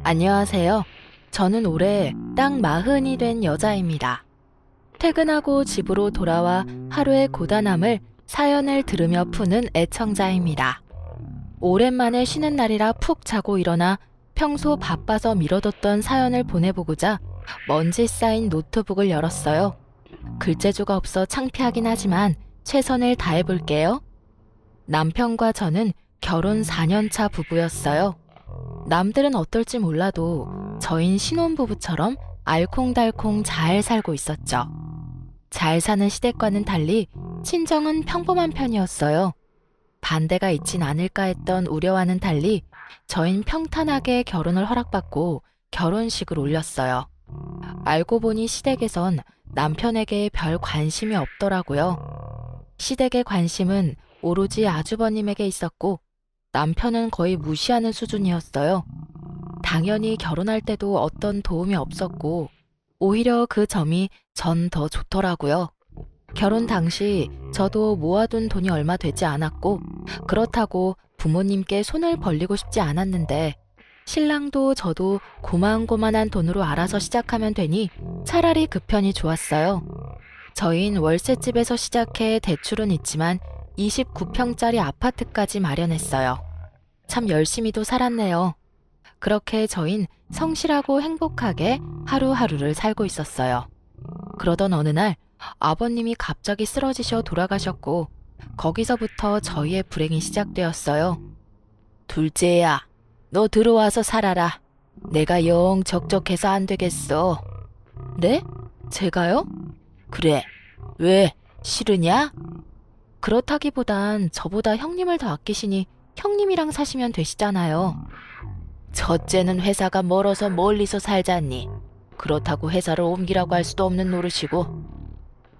안녕하세요. 저는 올해 딱 40이 된 여자입니다. 퇴근하고 집으로 돌아와 하루의 고단함을 사연을 들으며 푸는 애청자입니다. 오랜만에 쉬는 날이라 푹 자고 일어나 평소 바빠서 미뤄뒀던 사연을 보내보고자 먼지 쌓인 노트북을 열었어요. 글재주가 없어 창피하긴 하지만 최선을 다해볼게요. 남편과 저는 결혼 4년차 부부였어요. 남들은 어떨지 몰라도 저흰 신혼부부처럼 알콩달콩 잘 살고 있었죠. 잘 사는 시댁과는 달리 친정은 평범한 편이었어요. 반대가 있진 않을까 했던 우려와는 달리 저흰 평탄하게 결혼을 허락받고 결혼식을 올렸어요. 알고 보니 시댁에선 남편에게 별 관심이 없더라고요. 시댁의 관심은 오로지 아주버님에게 있었고 남편은 거의 무시하는 수준이었어요. 당연히 결혼할 때도 어떤 도움이 없었고 오히려 그 점이 전 더 좋더라고요. 결혼 당시 저도 모아둔 돈이 얼마 되지 않았고 그렇다고 부모님께 손을 벌리고 싶지 않았는데 신랑도 저도 고만고만한 돈으로 알아서 시작하면 되니 차라리 그 편이 좋았어요. 저흰 월세집에서 시작해 대출은 있지만 29평짜리 아파트까지 마련했어요. 참 열심히도 살았네요. 그렇게 저흰 성실하고 행복하게 하루하루를 살고 있었어요. 그러던 어느 날 아버님이 갑자기 쓰러지셔 돌아가셨고 거기서부터 저희의 불행이 시작되었어요. 둘째야, 너 들어와서 살아라. 내가 영 적적해서 안 되겠어. 네? 제가요? 그래. 왜? 싫으냐? 그렇다기보단 저보다 형님을 더 아끼시니 형님이랑 사시면 되시잖아요. 첫째는 회사가 멀어서 멀리서 살잖니. 그렇다고 회사를 옮기라고 할 수도 없는 노릇이고.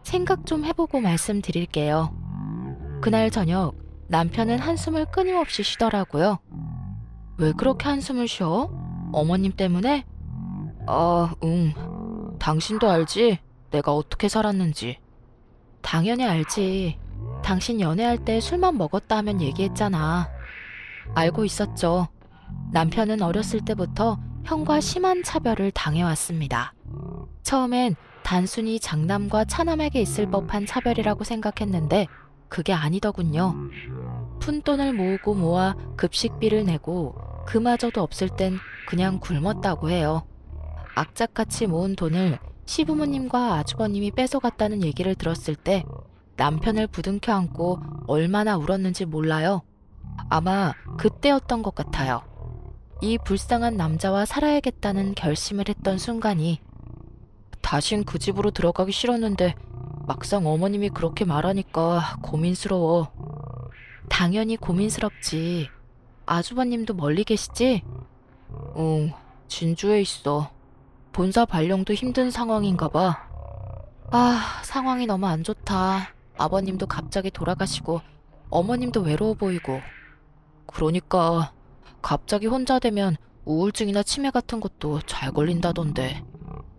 생각 좀 해보고 말씀드릴게요. 그날 저녁 남편은 한숨을 끊임없이 쉬더라고요. 왜 그렇게 한숨을 쉬어? 어머님 때문에? 당신도 알지? 내가 어떻게 살았는지. 당연히 알지. 당신 연애할 때 술만 먹었다 하면 얘기했잖아. 알고 있었죠. 남편은 어렸을 때부터 형과 심한 차별을 당해왔습니다. 처음엔 단순히 장남과 차남에게 있을 법한 차별이라고 생각했는데 그게 아니더군요. 푼돈을 모으고 모아 급식비를 내고 그마저도 없을 땐 그냥 굶었다고 해요. 악착같이 모은 돈을 시부모님과 아주버님이 뺏어갔다는 얘기를 들었을 때 남편을 부둥켜 안고 얼마나 울었는지 몰라요. 아마 그때였던 것 같아요. 이 불쌍한 남자와 살아야겠다는 결심을 했던 순간이 다신 그 집으로 들어가기 싫었는데 막상 어머님이 그렇게 말하니까 고민스러워. 당연히 고민스럽지. 아주버님도 멀리 계시지? 응, 진주에 있어. 본사 발령도 힘든 상황인가 봐. 상황이 너무 안 좋다. 아버님도 갑자기 돌아가시고 어머님도 외로워 보이고. 그러니까 갑자기 혼자 되면 우울증이나 치매 같은 것도 잘 걸린다던데.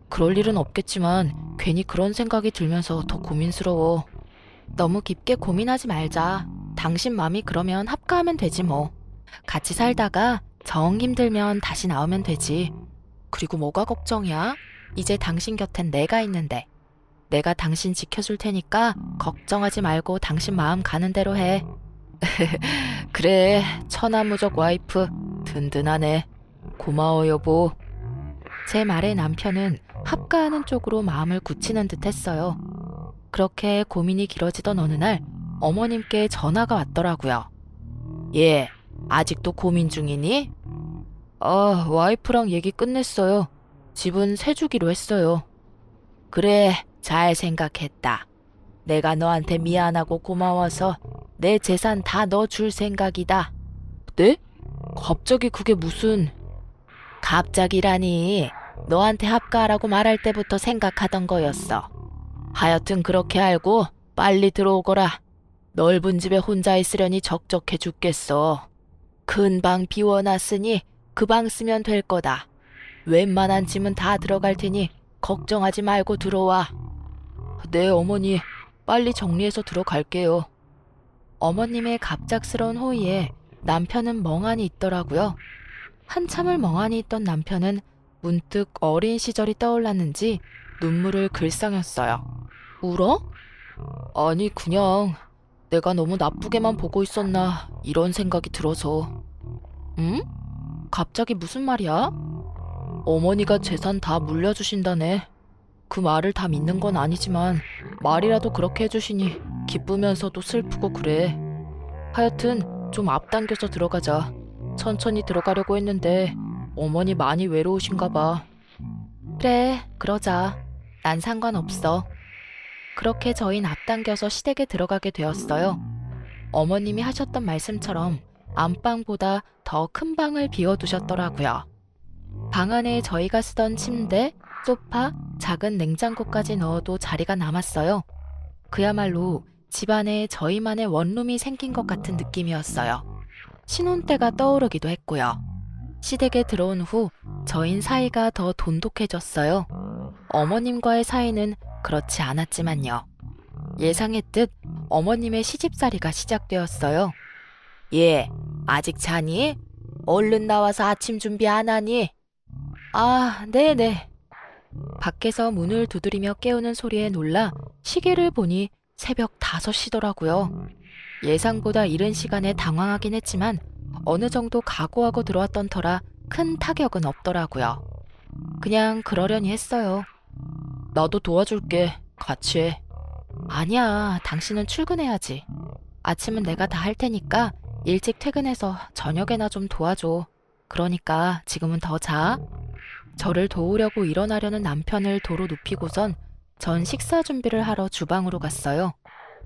그럴 일은 없겠지만 괜히 그런 생각이 들면서 더 고민스러워. 너무 깊게 고민하지 말자. 당신 맘이 그러면 합가하면 되지 뭐. 같이 살다가 정 힘들면 다시 나오면 되지. 그리고 뭐가 걱정이야? 이제 당신 곁엔 내가 있는데. 내가 당신 지켜줄 테니까 걱정하지 말고 당신 마음 가는 대로 해. 그래, 천하무적 와이프 든든하네. 고마워 여보. 제 말에 남편은 합가하는 쪽으로 마음을 굳히는 듯 했어요. 그렇게 고민이 길어지던 어느 날 어머님께 전화가 왔더라고요. 예, 아직도 고민 중이니? 와이프랑 얘기 끝냈어요. 집은 새 주기로 했어요. 그래, 잘 생각했다. 내가 너한테 미안하고 고마워서 내 재산 다 넣어줄 생각이다. 네? 갑자기 그게 무슨... 갑자기라니. 너한테 합가하라고 말할 때부터 생각하던 거였어. 하여튼 그렇게 알고 빨리 들어오거라. 넓은 집에 혼자 있으려니 적적해 죽겠어. 큰 방 비워놨으니 그 방 쓰면 될 거다. 웬만한 짐은 다 들어갈 테니 걱정하지 말고 들어와. 네, 어머니. 빨리 정리해서 들어갈게요. 어머님의 갑작스러운 호의에 남편은 멍하니 있더라고요. 한참을 멍하니 있던 남편은 문득 어린 시절이 떠올랐는지 눈물을 글썽였어요. 울어? 아니, 그냥 내가 너무 나쁘게만 보고 있었나 이런 생각이 들어서. 응? 갑자기 무슨 말이야? 어머니가 재산 다 물려주신다네. 그 말을 다 믿는 건 아니지만 말이라도 그렇게 해주시니 기쁘면서도 슬프고 그래. 하여튼 좀 앞당겨서 들어가자. 천천히 들어가려고 했는데 어머니 많이 외로우신가 봐. 그래, 그러자. 난 상관없어. 그렇게 저흰 앞당겨서 시댁에 들어가게 되었어요. 어머님이 하셨던 말씀처럼 안방보다 더 큰 방을 비워두셨더라고요. 방 안에 저희가 쓰던 침대, 소파, 작은 냉장고까지 넣어도 자리가 남았어요. 그야말로 집안에 저희만의 원룸이 생긴 것 같은 느낌이었어요. 신혼 때가 떠오르기도 했고요. 시댁에 들어온 후 저희 사이가 더 돈독해졌어요. 어머님과의 사이는 그렇지 않았지만요. 예상했듯 어머님의 시집살이가 시작되었어요. 예, 아직 자니? 얼른 나와서 아침 준비 안 하니? 아, 네네. 밖에서 문을 두드리며 깨우는 소리에 놀라 시계를 보니 새벽 5시더라고요. 예상보다 이른 시간에 당황하긴 했지만 어느 정도 각오하고 들어왔던 터라 큰 타격은 없더라고요. 그냥 그러려니 했어요. 나도 도와줄게. 같이 해. 아니야, 당신은 출근해야지. 아침은 내가 다 할 테니까 일찍 퇴근해서 저녁에나 좀 도와줘. 그러니까 지금은 더 자. 저를 도우려고 일어나려는 남편을 도로 눕히고선 전 식사 준비를 하러 주방으로 갔어요.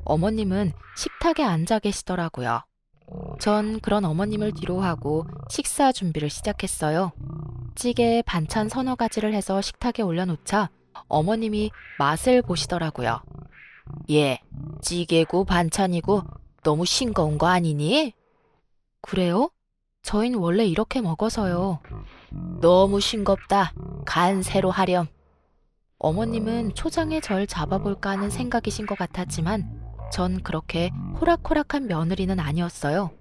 어머님은 식탁에 앉아 계시더라고요. 전 그런 어머님을 뒤로하고 식사 준비를 시작했어요. 찌개에 반찬 서너 가지를 해서 식탁에 올려놓자 어머님이 맛을 보시더라고요. 예, 찌개고 반찬이고 너무 싱거운 거 아니니? 그래요? 저흰 원래 이렇게 먹어서요. 너무 싱겁다. 간 새로 하렴. 어머님은 초장에 절 잡아볼까 하는 생각이신 것 같았지만 전 그렇게 호락호락한 며느리는 아니었어요.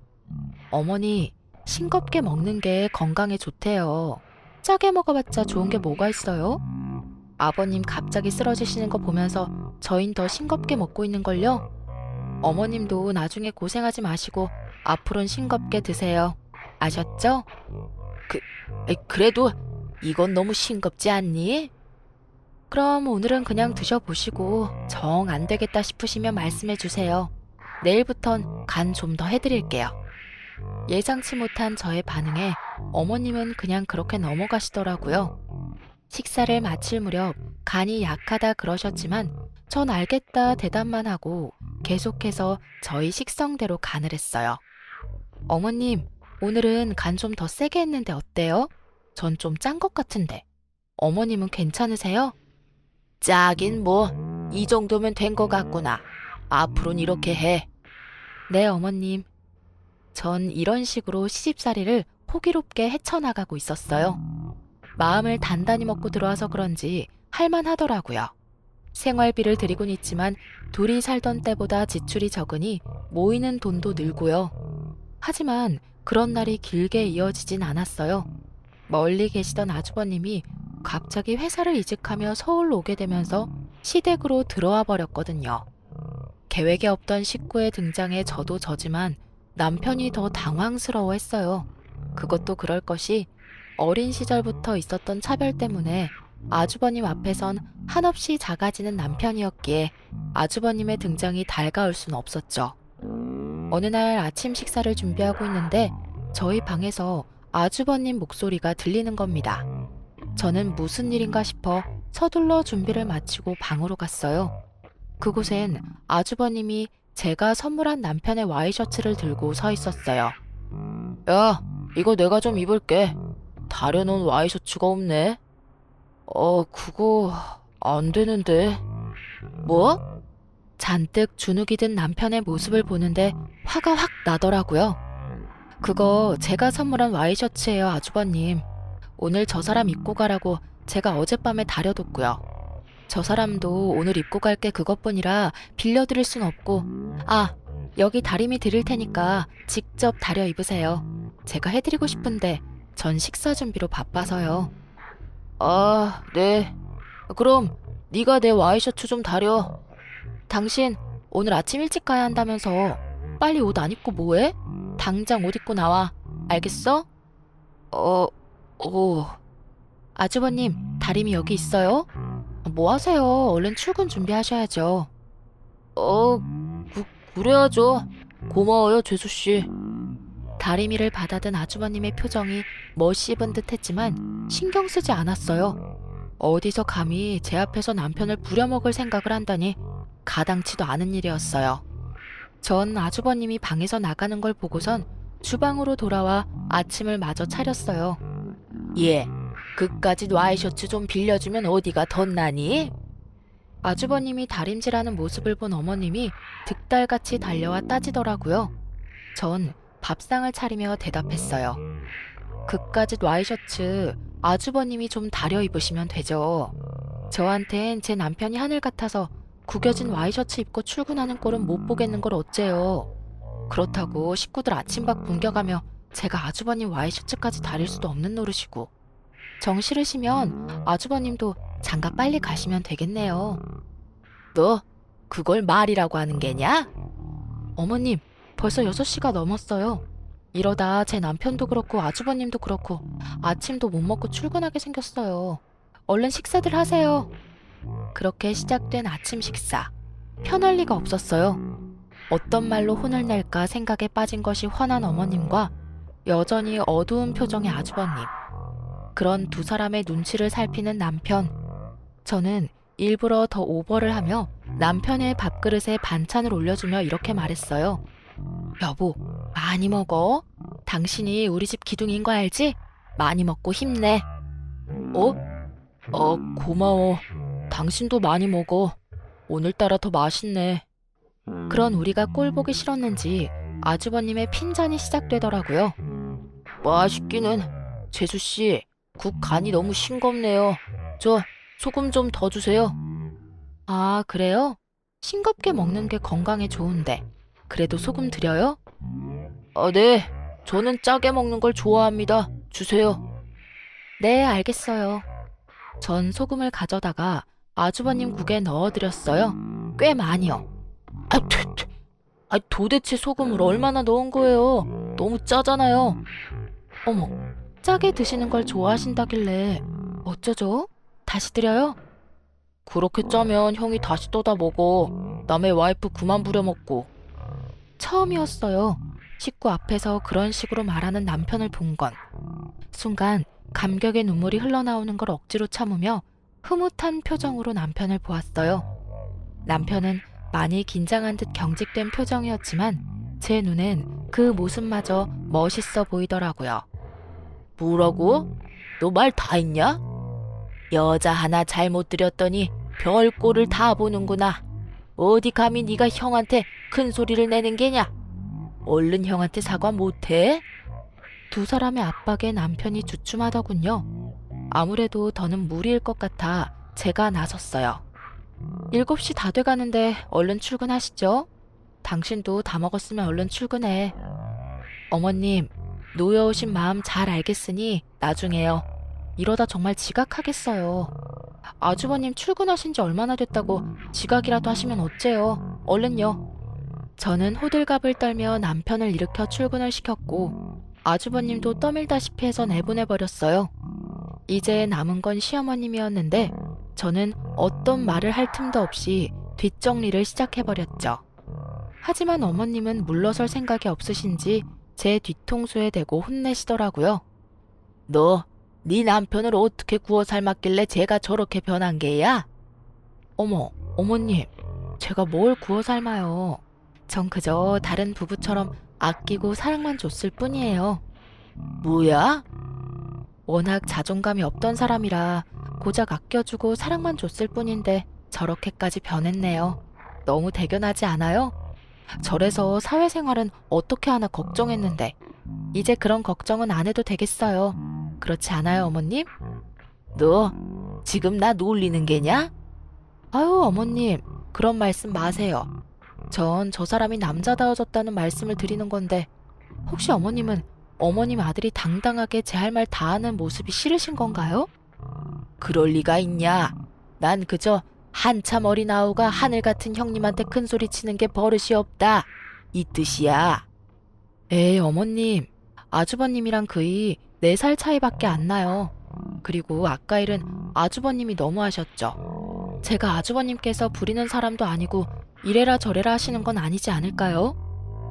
어머니, 싱겁게 먹는 게 건강에 좋대요. 짜게 먹어봤자 좋은 게 뭐가 있어요? 아버님 갑자기 쓰러지시는 거 보면서 저흰 더 싱겁게 먹고 있는걸요? 어머님도 나중에 고생하지 마시고 앞으로는 싱겁게 드세요. 아셨죠? 그래도 이건 너무 싱겁지 않니? 그럼 오늘은 그냥 드셔보시고 정 안 되겠다 싶으시면 말씀해 주세요. 내일부턴 간 좀 더 해드릴게요. 예상치 못한 저의 반응에 어머님은 그냥 그렇게 넘어가시더라고요. 식사를 마칠 무렵 간이 약하다 그러셨지만 전 알겠다 대답만 하고 계속해서 저희 식성대로 간을 했어요. 어머님, 오늘은 간 좀 더 세게 했는데 어때요? 전 좀 짠 것 같은데. 어머님은 괜찮으세요? 짜긴 뭐, 이 정도면 된 것 같구나. 앞으로는 이렇게 해. 네, 어머님. 전 이런 식으로 시집살이를 호기롭게 헤쳐나가고 있었어요. 마음을 단단히 먹고 들어와서 그런지 할만하더라고요. 생활비를 드리곤 있지만 둘이 살던 때보다 지출이 적으니 모이는 돈도 늘고요. 하지만 그런 날이 길게 이어지진 않았어요. 멀리 계시던 아주버님이 갑자기 회사를 이직하며 서울로 오게 되면서 시댁으로 들어와 버렸거든요. 계획에 없던 식구의 등장에 저도 저지만 남편이 더 당황스러워했어요. 그것도 그럴 것이 어린 시절부터 있었던 차별 때문에 아주버님 앞에선 한없이 작아지는 남편이었기에 아주버님의 등장이 달가울 순 없었죠. 어느 날 아침 식사를 준비하고 있는데 저희 방에서 아주버님 목소리가 들리는 겁니다. 저는 무슨 일인가 싶어 서둘러 준비를 마치고 방으로 갔어요. 그곳엔 아주버님이 제가 선물한 남편의 와이셔츠를 들고 서 있었어요. 야, 이거 내가 좀 입을게. 다려놓은 와이셔츠가 없네. 그거 안 되는데. 뭐? 잔뜩 주눅이 든 남편의 모습을 보는데 화가 확 나더라고요. 그거 제가 선물한 와이셔츠예요, 아주버님. 오늘 저 사람 입고 가라고 제가 어젯밤에 다려뒀고요. 저 사람도 오늘 입고 갈 게 그것뿐이라 빌려드릴 순 없고, 여기 다리미 드릴 테니까 직접 다려 입으세요. 제가 해드리고 싶은데 전 식사 준비로 바빠서요. 아, 네. 그럼 네가 내 와이셔츠 좀 다려. 당신 오늘 아침 일찍 가야 한다면서 빨리 옷 안 입고 뭐해? 당장 옷 입고 나와. 알겠어? 오. 아주버님, 다림이 여기 있어요? 뭐 하세요? 얼른 출근 준비하셔야죠. 그래야죠. 고마워요, 죄수씨. 다리미를 받아든 아주버님의 표정이 멋씹은 듯 했지만 신경 쓰지 않았어요. 어디서 감히 제 앞에서 남편을 부려먹을 생각을 한다니 가당치도 않은 일이었어요. 전 아주버님이 방에서 나가는 걸 보고선 주방으로 돌아와 아침을 마저 차렸어요. 예, 그까짓 와이셔츠 좀 빌려주면 어디가 덧나니? 아주버님이 다림질하는 모습을 본 어머님이 득달같이 달려와 따지더라고요. 전 밥상을 차리며 대답했어요. 그까짓 와이셔츠 아주버님이 좀 다려 입으시면 되죠. 저한텐 제 남편이 하늘 같아서 구겨진 와이셔츠 입고 출근하는 꼴은 못 보겠는 걸 어째요. 그렇다고 식구들 아침밥 굶겨가며 제가 아주버님 와이셔츠까지 다릴 수도 없는 노릇이고. 정 싫으시면 아주버님도 장가 빨리 가시면 되겠네요. 너 그걸 말이라고 하는 게냐? 어머님, 벌써 6시가 넘었어요. 이러다 제 남편도 그렇고 아주버님도 그렇고 아침도 못 먹고 출근하게 생겼어요. 얼른 식사들 하세요. 그렇게 시작된 아침 식사. 편할 리가 없었어요. 어떤 말로 혼을 낼까 생각에 빠진 것이 화난 어머님과 여전히 어두운 표정의 아주버님. 그런 두 사람의 눈치를 살피는 남편. 저는 일부러 더 오버를 하며 남편의 밥그릇에 반찬을 올려주며 이렇게 말했어요. 여보, 많이 먹어. 당신이 우리 집 기둥인 거 알지? 많이 먹고 힘내. 고마워. 당신도 많이 먹어. 오늘따라 더 맛있네. 그런 우리가 꼴 보기 싫었는지 아주버님의 핀잔이 시작되더라고요. 맛있기는. 재수씨, 국 간이 너무 싱겁네요. 저 소금 좀 더 주세요. 아, 그래요? 싱겁게 먹는 게 건강에 좋은데 그래도 소금 드려요? 네. 저는 짜게 먹는 걸 좋아합니다. 주세요. 네, 알겠어요. 전 소금을 가져다가 아주버님 국에 넣어드렸어요. 꽤 많이요. 도대체 소금을 얼마나 넣은 거예요? 너무 짜잖아요. 어머, 짜게 드시는 걸 좋아하신다길래 어쩌죠? 다시 드려요? 그렇게 짜면 형이 다시 떠다 먹어. 남의 와이프 그만 부려먹고. 처음이었어요. 식구 앞에서 그런 식으로 말하는 남편을 본 건. 순간 감격의 눈물이 흘러나오는 걸 억지로 참으며 흐뭇한 표정으로 남편을 보았어요. 남편은 많이 긴장한 듯 경직된 표정이었지만 제 눈엔 그 모습마저 멋있어 보이더라고요. 뭐라고? 너 말 다 했냐? 여자 하나 잘못 들였더니 별꼴을 다 보는구나. 어디 감히 네가 형한테 큰 소리를 내는 게냐? 얼른 형한테 사과 못해? 두 사람의 압박에 남편이 주춤하더군요. 아무래도 더는 무리일 것 같아 제가 나섰어요. 7시 다 돼가는데 얼른 출근하시죠. 당신도 다 먹었으면 얼른 출근해. 어머님, 놓여오신 마음 잘 알겠으니 나중에요. 이러다 정말 지각하겠어요. 아주버님 출근하신 지 얼마나 됐다고 지각이라도 하시면 어째요. 얼른요. 저는 호들갑을 떨며 남편을 일으켜 출근을 시켰고 아주버님도 떠밀다시피 해서 내보내버렸어요. 이제 남은 건 시어머님이었는데 저는 어떤 말을 할 틈도 없이 뒷정리를 시작해버렸죠. 하지만 어머님은 물러설 생각이 없으신지 제 뒤통수에 대고 혼내시더라고요. 너, 네 남편을 어떻게 구워 삶았길래 제가 저렇게 변한 게야? 어머, 어머님, 제가 뭘 구워 삶아요. 전 그저 다른 부부처럼 아끼고 사랑만 줬을 뿐이에요. 뭐야? 워낙 자존감이 없던 사람이라 고작 아껴주고 사랑만 줬을 뿐인데 저렇게까지 변했네요. 너무 대견하지 않아요? 저래서 사회생활은 어떻게 하나 걱정했는데 이제 그런 걱정은 안 해도 되겠어요. 그렇지 않아요, 어머님? 너 지금 나 놀리는 게냐? 아유, 어머님, 그런 말씀 마세요. 전 저 사람이 남자다워졌다는 말씀을 드리는 건데 혹시 어머님은 어머님 아들이 당당하게 제 할 말 다 하는 모습이 싫으신 건가요? 그럴 리가 있냐? 난 그저 한참 어린 아우가 하늘 같은 형님한테 큰 소리 치는 게 버릇이 없다. 이 뜻이야. 에이, 어머님. 아주버님이랑 그이 4살 차이밖에 안 나요. 그리고 아까 일은 아주버님이 너무하셨죠. 제가 아주버님께서 부리는 사람도 아니고 이래라 저래라 하시는 건 아니지 않을까요?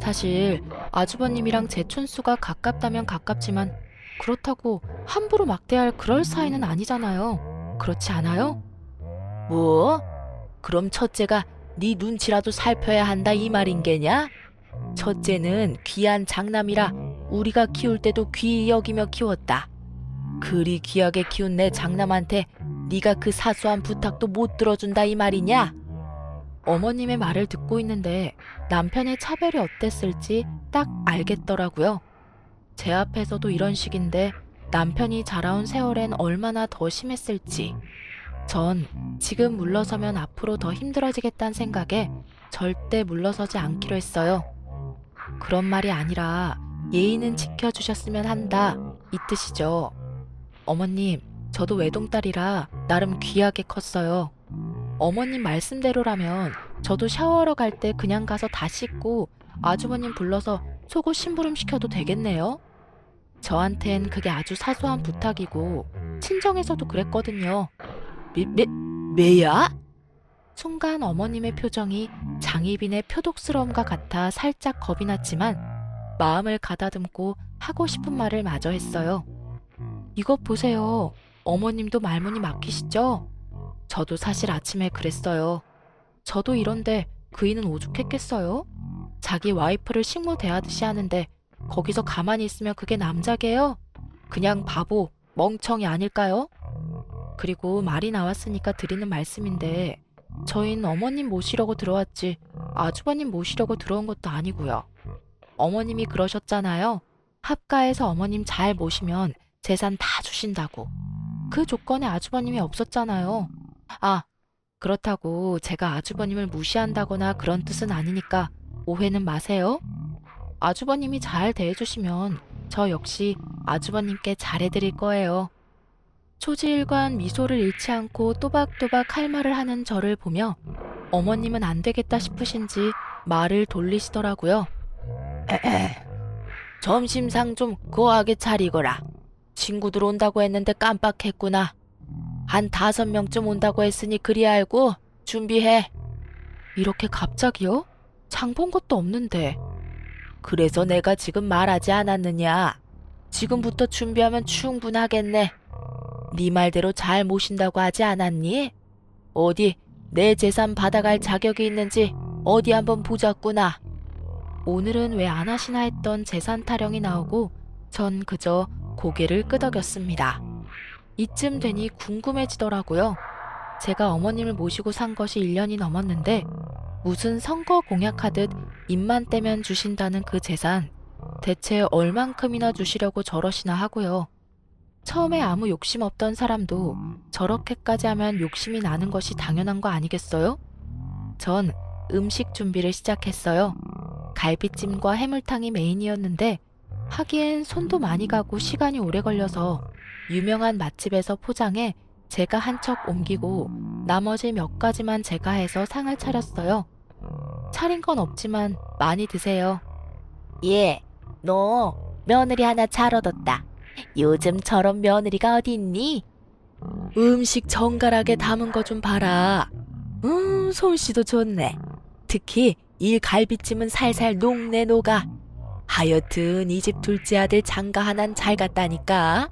사실 아주버님이랑 제 촌수가 가깝다면 가깝지만 그렇다고 함부로 막대할 그럴 사이는 아니잖아요. 그렇지 않아요? 뭐? 그럼 첫째가 네 눈치라도 살펴야 한다 이 말인 게냐? 첫째는 귀한 장남이라 우리가 키울 때도 귀히 여기며 키웠다. 그리 귀하게 키운 내 장남한테 네가 그 사소한 부탁도 못 들어준다 이 말이냐? 어머님의 말을 듣고 있는데 남편의 차별이 어땠을지 딱 알겠더라고요. 제 앞에서도 이런 식인데 남편이 자라온 세월엔 얼마나 더 심했을지. 전 지금 물러서면 앞으로 더 힘들어지겠다는 생각에 절대 물러서지 않기로 했어요. 그런 말이 아니라 예의는 지켜주셨으면 한다 이 뜻이죠. 어머님, 저도 외동딸이라 나름 귀하게 컸어요. 어머님 말씀대로라면 저도 샤워하러 갈 때 그냥 가서 다 씻고 아주버님 불러서 속옷 심부름 시켜도 되겠네요. 저한텐 그게 아주 사소한 부탁이고 친정에서도 그랬거든요. 매야? 순간 어머님의 표정이 장희빈의 표독스러움과 같아 살짝 겁이 났지만 마음을 가다듬고 하고 싶은 말을 마저 했어요. 이것 보세요. 어머님도 말문이 막히시죠? 저도 사실 아침에 그랬어요. 저도 이런데 그이는 오죽했겠어요? 자기 와이프를 식모 대하듯이 하는데 거기서 가만히 있으면 그게 남자게요? 그냥 바보, 멍청이 아닐까요? 그리고 말이 나왔으니까 드리는 말씀인데 저희는 어머님 모시려고 들어왔지 아주버님 모시려고 들어온 것도 아니고요. 어머님이 그러셨잖아요. 합가에서 어머님 잘 모시면 재산 다 주신다고. 그 조건에 아주버님이 없었잖아요. 아, 그렇다고 제가 아주버님을 무시한다거나 그런 뜻은 아니니까 오해는 마세요. 아주버님이 잘 대해주시면 저 역시 아주버님께 잘해드릴 거예요. 초지일관 미소를 잃지 않고 또박또박 할 말을 하는 저를 보며 어머님은 안 되겠다 싶으신지 말을 돌리시더라고요. 점심상 좀 거하게 차리거라. 친구들 온다고 했는데 깜빡했구나. 한 5명쯤 온다고 했으니 그리 알고 준비해. 이렇게 갑자기요? 장 본 것도 없는데. 그래서 내가 지금 말하지 않았느냐. 지금부터 준비하면 충분하겠네. 네 말대로 잘 모신다고 하지 않았니? 어디 내 재산 받아갈 자격이 있는지 어디 한번 보자꾸나. 오늘은 왜 안 하시나 했던 재산 타령이 나오고 전 그저 고개를 끄덕였습니다. 이쯤 되니 궁금해지더라고요. 제가 어머님을 모시고 산 것이 1년이 넘었는데 무슨 선거 공약하듯 입만 떼면 주신다는 그 재산 대체 얼만큼이나 주시려고 저러시나 하고요. 처음에 아무 욕심 없던 사람도 저렇게까지 하면 욕심이 나는 것이 당연한 거 아니겠어요? 전 음식 준비를 시작했어요. 갈비찜과 해물탕이 메인이었는데 하기엔 손도 많이 가고 시간이 오래 걸려서 유명한 맛집에서 포장해 제가 한 척 옮기고 나머지 몇 가지만 제가 해서 상을 차렸어요. 차린 건 없지만 많이 드세요. 예, 너 며느리 하나 잘 얻었다. 요즘 저런 며느리가 어디 있니? 음식 정갈하게 담은 거 좀 봐라. 솜씨도 좋네. 특히 이 갈비찜은 살살 녹네 녹아. 하여튼 이 집 둘째 아들 장가 하나는 잘 갔다니까.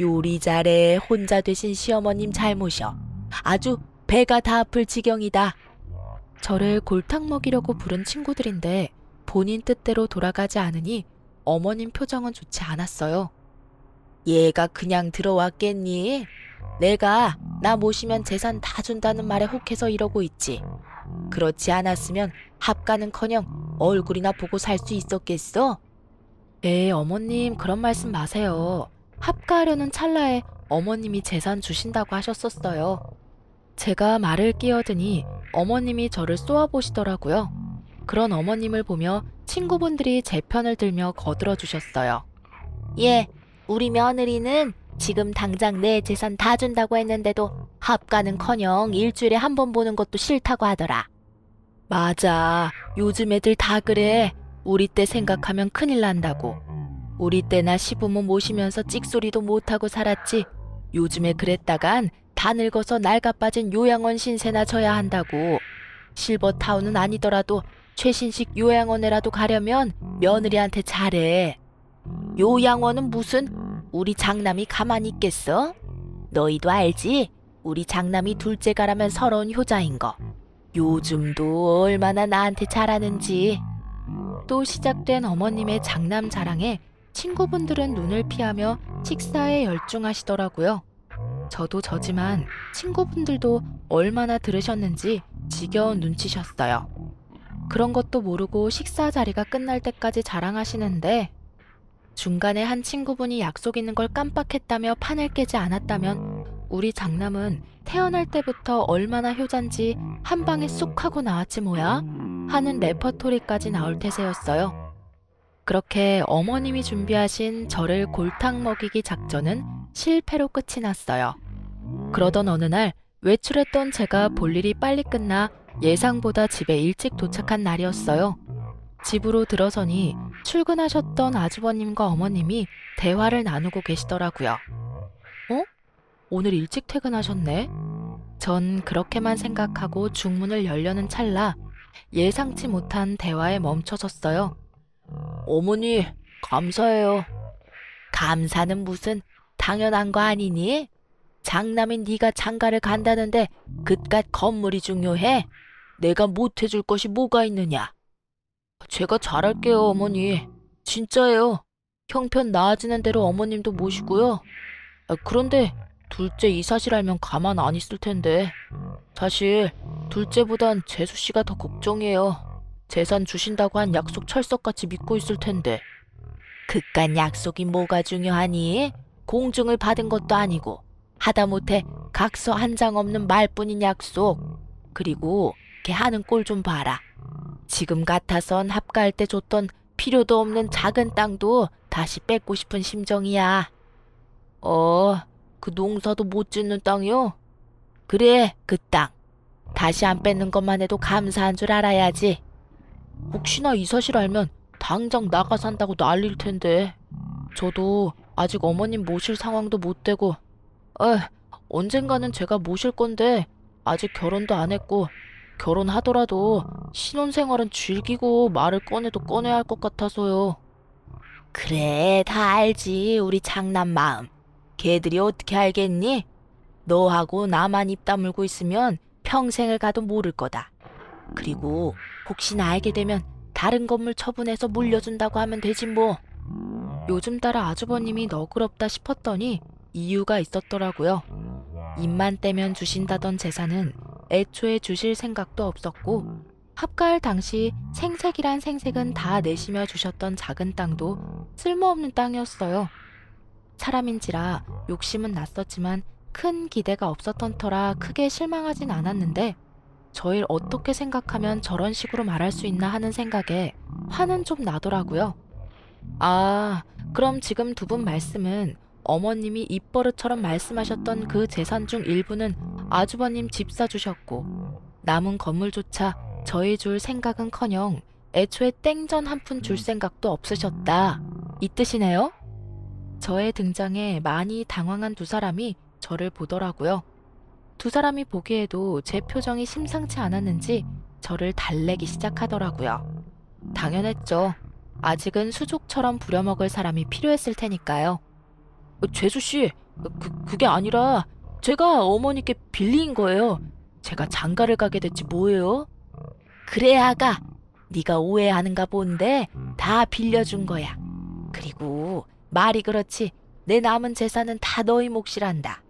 요리 잘해. 혼자 되신 시어머님 잘 모셔. 아주 배가 다 아플 지경이다. 저를 골탕 먹이려고 부른 친구들인데 본인 뜻대로 돌아가지 않으니 어머님 표정은 좋지 않았어요. 얘가 그냥 들어왔겠니? 내가 나 모시면 재산 다 준다는 말에 혹해서 이러고 있지. 그렇지 않았으면 합가는커녕 얼굴이나 보고 살 수 있었겠어? 어머님 그런 말씀 마세요. 합가하려는 찰나에 어머님이 재산 주신다고 하셨었어요. 제가 말을 끼어드니 어머님이 저를 쏘아보시더라고요. 그런 어머님을 보며 친구분들이 제 편을 들며 거들어 주셨어요. 예, 우리 며느리는 지금 당장 내 재산 다 준다고 했는데도 합가는커녕 일주일에 한 번 보는 것도 싫다고 하더라. 맞아. 요즘 애들 다 그래. 우리 때 생각하면 큰일 난다고. 우리 때나 시부모 모시면서 찍소리도 못하고 살았지. 요즘에 그랬다간 다 늙어서 낡아 빠진 요양원 신세나 져야 한다고. 실버타운은 아니더라도 최신식 요양원에라도 가려면 며느리한테 잘해. 요양원은 무슨? 우리 장남이 가만히 있겠어? 너희도 알지? 우리 장남이 둘째 가라면 서러운 효자인 거. 요즘도 얼마나 나한테 잘하는지. 또 시작된 어머님의 장남 자랑에 친구분들은 눈을 피하며 식사에 열중하시더라고요. 저도 저지만 친구분들도 얼마나 들으셨는지 지겨운 눈치셨어요. 그런 것도 모르고 식사 자리가 끝날 때까지 자랑하시는데 중간에 한 친구분이 약속 있는 걸 깜빡했다며 판을 깨지 않았다면 우리 장남은 태어날 때부터 얼마나 효잔지 한 방에 쑥 하고 나왔지 뭐야? 하는 레퍼토리까지 나올 태세였어요. 그렇게 어머님이 준비하신 저를 골탕 먹이기 작전은 실패로 끝이 났어요. 그러던 어느 날 외출했던 제가 볼 일이 빨리 끝나 예상보다 집에 일찍 도착한 날이었어요. 집으로 들어서니 출근하셨던 아주버님과 어머님이 대화를 나누고 계시더라고요. 어? 오늘 일찍 퇴근하셨네? 전 그렇게만 생각하고 중문을 열려는 찰나 예상치 못한 대화에 멈춰섰어요. 어머니, 감사해요. 감사는 무슨 당연한 거 아니니? 장남인 네가 장가를 간다는데 그깟 건물이 중요해? 내가 못해줄 것이 뭐가 있느냐? 제가 잘할게요, 어머니. 진짜예요. 형편 나아지는 대로 어머님도 모시고요. 그런데 둘째 이 사실 알면 가만 안 있을 텐데. 사실 둘째보단 재수 씨가 더 걱정이에요. 재산 주신다고 한 약속 철석같이 믿고 있을 텐데. 그깟 약속이 뭐가 중요하니? 공증을 받은 것도 아니고 하다못해 각서 한 장 없는 말뿐인 약속. 그리고 걔 하는 꼴 좀 봐라. 지금 같아선 합가할 때 줬던 필요도 없는 작은 땅도 다시 뺏고 싶은 심정이야. 그 농사도 못 짓는 땅이요? 그래, 그 땅. 다시 안 뺏는 것만 해도 감사한 줄 알아야지. 혹시나 이 사실 알면 당장 나가 산다고 난릴 텐데. 저도 아직 어머님 모실 상황도 못 되고, 언젠가는 제가 모실 건데 아직 결혼도 안 했고, 결혼하더라도 신혼생활은 즐기고 말을 꺼내도 꺼내야 할 것 같아서요. 그래, 다 알지, 우리 장남 마음. 걔들이 어떻게 알겠니? 너하고 나만 입 다물고 있으면 평생을 가도 모를 거다. 그리고 혹시나 알게 되면 다른 건물 처분해서 물려준다고 하면 되지 뭐. 요즘 따라 아주버님이 너그럽다 싶었더니 이유가 있었더라고요. 입만 떼면 주신다던 재산은 애초에 주실 생각도 없었고 합가할 당시 생색이란 생색은 다 내시며 주셨던 작은 땅도 쓸모없는 땅이었어요. 사람인지라 욕심은 났었지만 큰 기대가 없었던 터라 크게 실망하진 않았는데 저를 어떻게 생각하면 저런 식으로 말할 수 있나 하는 생각에 화는 좀 나더라고요. 그럼 지금 두 분 말씀은 어머님이 입버릇처럼 말씀하셨던 그 재산 중 일부는 아주버님 집 사주셨고 남은 건물조차 저희 줄 생각은커녕 애초에 땡전 한 푼 줄 생각도 없으셨다. 이 뜻이네요? 저의 등장에 많이 당황한 두 사람이 저를 보더라고요. 두 사람이 보기에도 제 표정이 심상치 않았는지 저를 달래기 시작하더라고요. 당연했죠. 아직은 수족처럼 부려먹을 사람이 필요했을 테니까요. 재수씨, 그게 아니라 제가 어머니께 빌린 거예요. 제가 장가를 가게 됐지 뭐예요? 그래, 아가. 네가 오해하는가 본데 다 빌려준 거야. 그리고 말이 그렇지 내 남은 재산은 다 너희 몫이란다.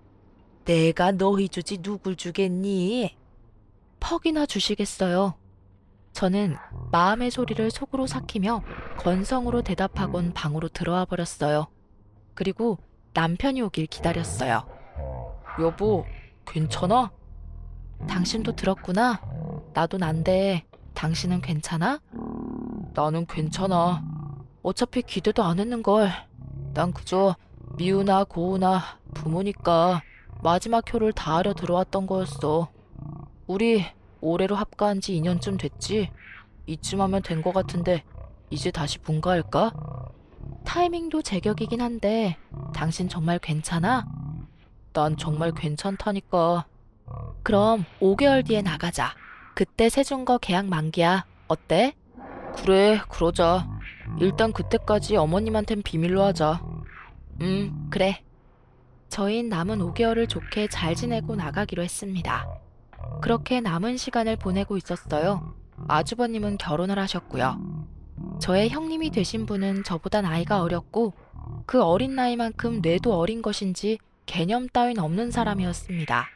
내가 너희 주지 누굴 주겠니? 퍽이나 주시겠어요. 저는 마음의 소리를 속으로 삭히며 건성으로 대답하곤 방으로 들어와 버렸어요. 그리고 남편이 오길 기다렸어요. 여보, 괜찮아? 당신도 들었구나. 나도 난데 당신은 괜찮아? 나는 괜찮아. 어차피 기대도 안 했는걸. 난 그저 미우나 고우나 부모니까 마지막 효를 다하려 들어왔던 거였어. 우리 올해로 합가한 지 2년쯤 됐지? 이쯤 하면 된 거 같은데 이제 다시 분가할까? 타이밍도 제격이긴 한데 당신 정말 괜찮아? 난 정말 괜찮다니까. 그럼 5개월 뒤에 나가자. 그때 세준거 계약 만기야. 어때? 그래, 그러자. 일단 그때까지 어머님한텐 비밀로 하자. 그래. 저흰 남은 5개월을 좋게 잘 지내고 나가기로 했습니다. 그렇게 남은 시간을 보내고 있었어요. 아주버님은 결혼을 하셨고요. 저의 형님이 되신 분은 저보다 나이가 어렸고 그 어린 나이만큼 뇌도 어린 것인지 개념 따윈 없는 사람이었습니다.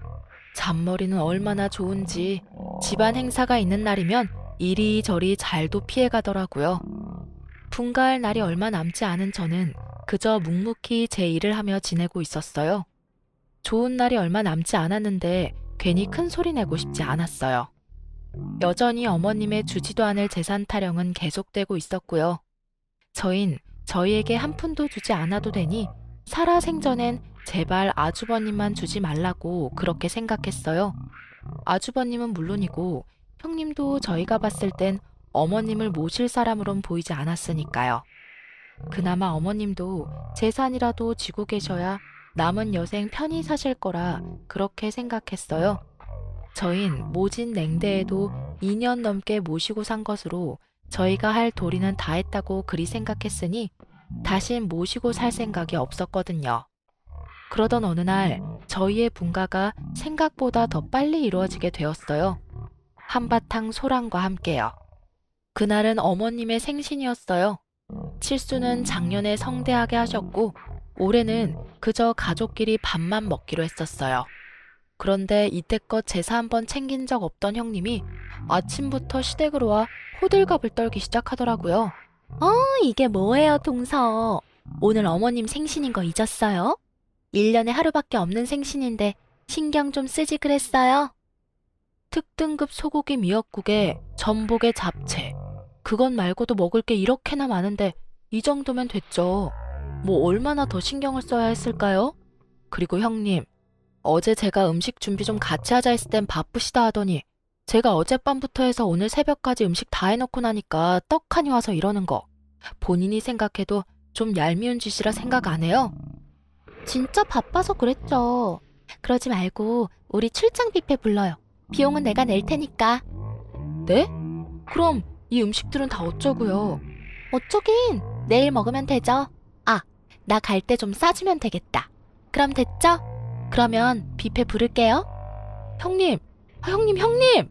잔머리는 얼마나 좋은지 집안 행사가 있는 날이면 이리저리 잘도 피해가더라고요. 분가할 날이 얼마 남지 않은 저는 그저 묵묵히 제 일을 하며 지내고 있었어요. 좋은 날이 얼마 남지 않았는데 괜히 큰 소리 내고 싶지 않았어요. 여전히 어머님의 주지도 않을 재산 타령은 계속되고 있었고요. 저희에게 한 푼도 주지 않아도 되니 살아생전엔 제발 아주버님만 주지 말라고 그렇게 생각했어요. 아주버님은 물론이고 형님도 저희가 봤을 땐 어머님을 모실 사람으론 보이지 않았으니까요. 그나마 어머님도 재산이라도 쥐고 계셔야 남은 여생 편히 사실 거라 그렇게 생각했어요. 저흰 모진 냉대에도 2년 넘게 모시고 산 것으로 저희가 할 도리는 다 했다고 그리 생각했으니 다신 모시고 살 생각이 없었거든요. 그러던 어느 날 저희의 분가가 생각보다 더 빨리 이루어지게 되었어요. 한바탕 소란과 함께요. 그날은 어머님의 생신이었어요. 칠수는 작년에 성대하게 하셨고 올해는 그저 가족끼리 밥만 먹기로 했었어요. 그런데 이때껏 제사 한번 챙긴 적 없던 형님이 아침부터 시댁으로 와 호들갑을 떨기 시작하더라고요. 이게 뭐예요, 동서. 오늘 어머님 생신인 거 잊었어요? 1년에 하루밖에 없는 생신인데 신경 좀 쓰지 그랬어요? 특등급 소고기 미역국에 전복에 잡채. 그것 말고도 먹을 게 이렇게나 많은데 이 정도면 됐죠. 뭐 얼마나 더 신경을 써야 했을까요? 그리고 형님, 어제 제가 음식 준비 좀 같이 하자 했을 땐 바쁘시다 하더니 제가 어젯밤부터 해서 오늘 새벽까지 음식 다 해놓고 나니까 떡하니 와서 이러는 거. 본인이 생각해도 좀 얄미운 짓이라 생각 안 해요? 진짜 바빠서 그랬죠. 그러지 말고 우리 출장 뷔페 불러요. 비용은 내가 낼 테니까. 네? 그럼 이 음식들은 다 어쩌고요? 어쩌긴 내일 먹으면 되죠. 나 갈 때 좀 싸주면 되겠다. 그럼 됐죠? 그러면 뷔페 부를게요. 형님! 형님!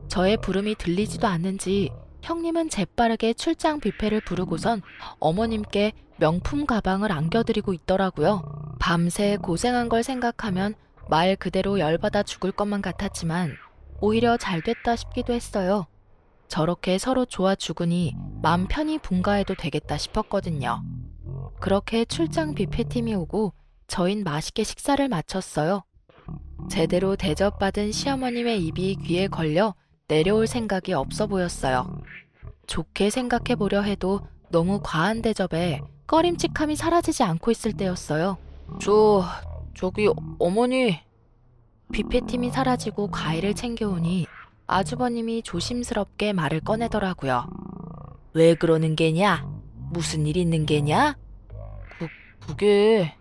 저의 부름이 들리지도 않는지 형님은 재빠르게 출장 뷔페를 부르고선 어머님께 명품 가방을 안겨드리고 있더라고요. 밤새 고생한 걸 생각하면 말 그대로 열받아 죽을 것만 같았지만 오히려 잘 됐다 싶기도 했어요. 저렇게 서로 좋아 죽으니 맘 편히 분가해도 되겠다 싶었거든요. 그렇게 출장 뷔페팀이 오고 저흰 맛있게 식사를 마쳤어요. 제대로 대접받은 시어머님의 입이 귀에 걸려 내려올 생각이 없어 보였어요. 좋게 생각해보려 해도 너무 과한 대접에 꺼림칙함이 사라지지 않고 있을 때였어요. 저기 어머니. 뷔페팀이 사라지고 과일을 챙겨오니 아주버님이 조심스럽게 말을 꺼내더라고요. 왜 그러는 게냐? 무슨 일 있는 게냐? 그게...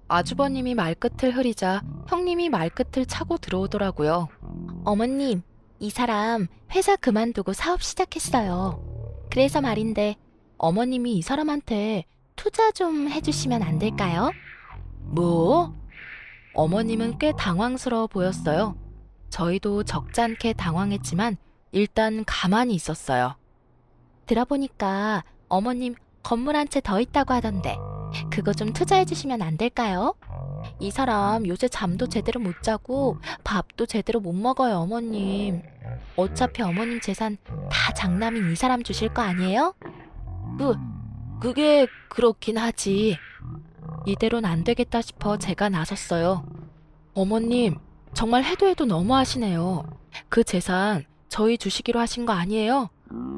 아주버님이 말끝을 흐리자 형님이 말끝을 차고 들어오더라고요. 어머님, 이 사람 회사 그만두고 사업 시작했어요. 그래서 말인데 어머님이 이 사람한테 투자 좀 해주시면 안 될까요? 뭐? 어머님은 꽤 당황스러워 보였어요. 저희도 적잖게 당황했지만 일단 가만히 있었어요. 들어보니까 어머님 건물 한 채 더 있다고 하던데 그거 좀 투자해 주시면 안 될까요? 이 사람 요새 잠도 제대로 못 자고 밥도 제대로 못 먹어요, 어머님. 어차피 어머님 재산 다 장남인 이 사람 주실 거 아니에요? 그게 그렇긴 하지. 이대로는 안 되겠다 싶어 제가 나섰어요. 어머님, 정말 해도 너무하시네요. 그 재산 저희 주시기로 하신 거 아니에요?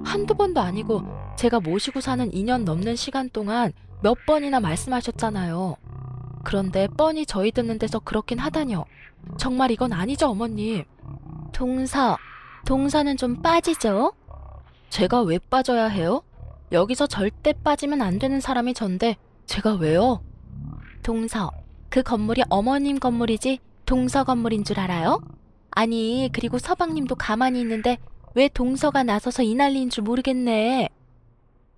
한두 번도 아니고 제가 모시고 사는 2년 넘는 시간 동안 몇 번이나 말씀하셨잖아요. 그런데 뻔히 저희 듣는 데서 그렇긴 하다뇨. 정말 이건 아니죠, 어머님. 동사는 좀 빠지죠? 제가 왜 빠져야 해요? 여기서 절대 빠지면 안 되는 사람이 전데 제가 왜요? 그 건물이 어머님 건물이지 동서 건물인 줄 알아요? 아니, 그리고 서방님도 가만히 있는데 왜 동서가 나서서 이 난리인 줄 모르겠네.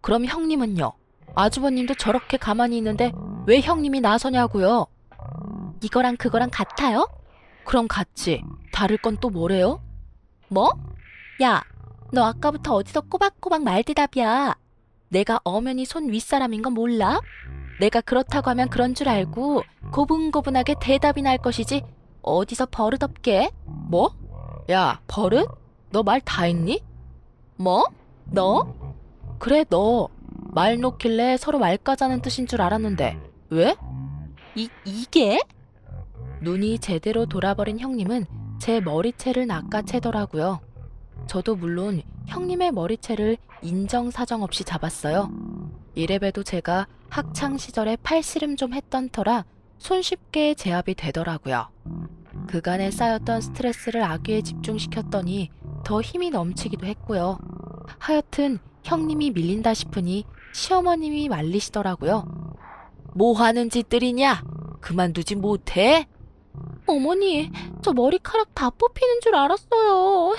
그럼 형님은요? 아주버님도 저렇게 가만히 있는데 왜 형님이 나서냐고요? 이거랑 그거랑 같아요? 그럼 같지. 다를 건 또 뭐래요? 뭐? 야, 너 아까부터 어디서 꼬박꼬박 말대답이야. 내가 엄연히 손 윗사람인 건 몰라? 내가 그렇다고 하면 그런 줄 알고 고분고분하게 대답이 날 것이지 어디서 버릇없게? 뭐? 야, 버릇? 너 말 다 했니? 뭐? 너? 그래, 너. 말 놓길래 서로 말 까자는 뜻인 줄 알았는데 왜? 이게? 눈이 제대로 돌아버린 형님은 제 머리채를 낚아채더라고요. 저도 물론 형님의 머리채를 인정사정 없이 잡았어요. 이래봬도 제가 학창시절에 팔씨름 좀 했던 터라 손쉽게 제압이 되더라고요. 그간에 쌓였던 스트레스를 아귀에 집중시켰더니 더 힘이 넘치기도 했고요. 하여튼 형님이 밀린다 싶으니 시어머님이 말리시더라고요. 뭐 하는 짓들이냐? 그만두지 못해? 어머니, 저 머리카락 다 뽑히는 줄 알았어요.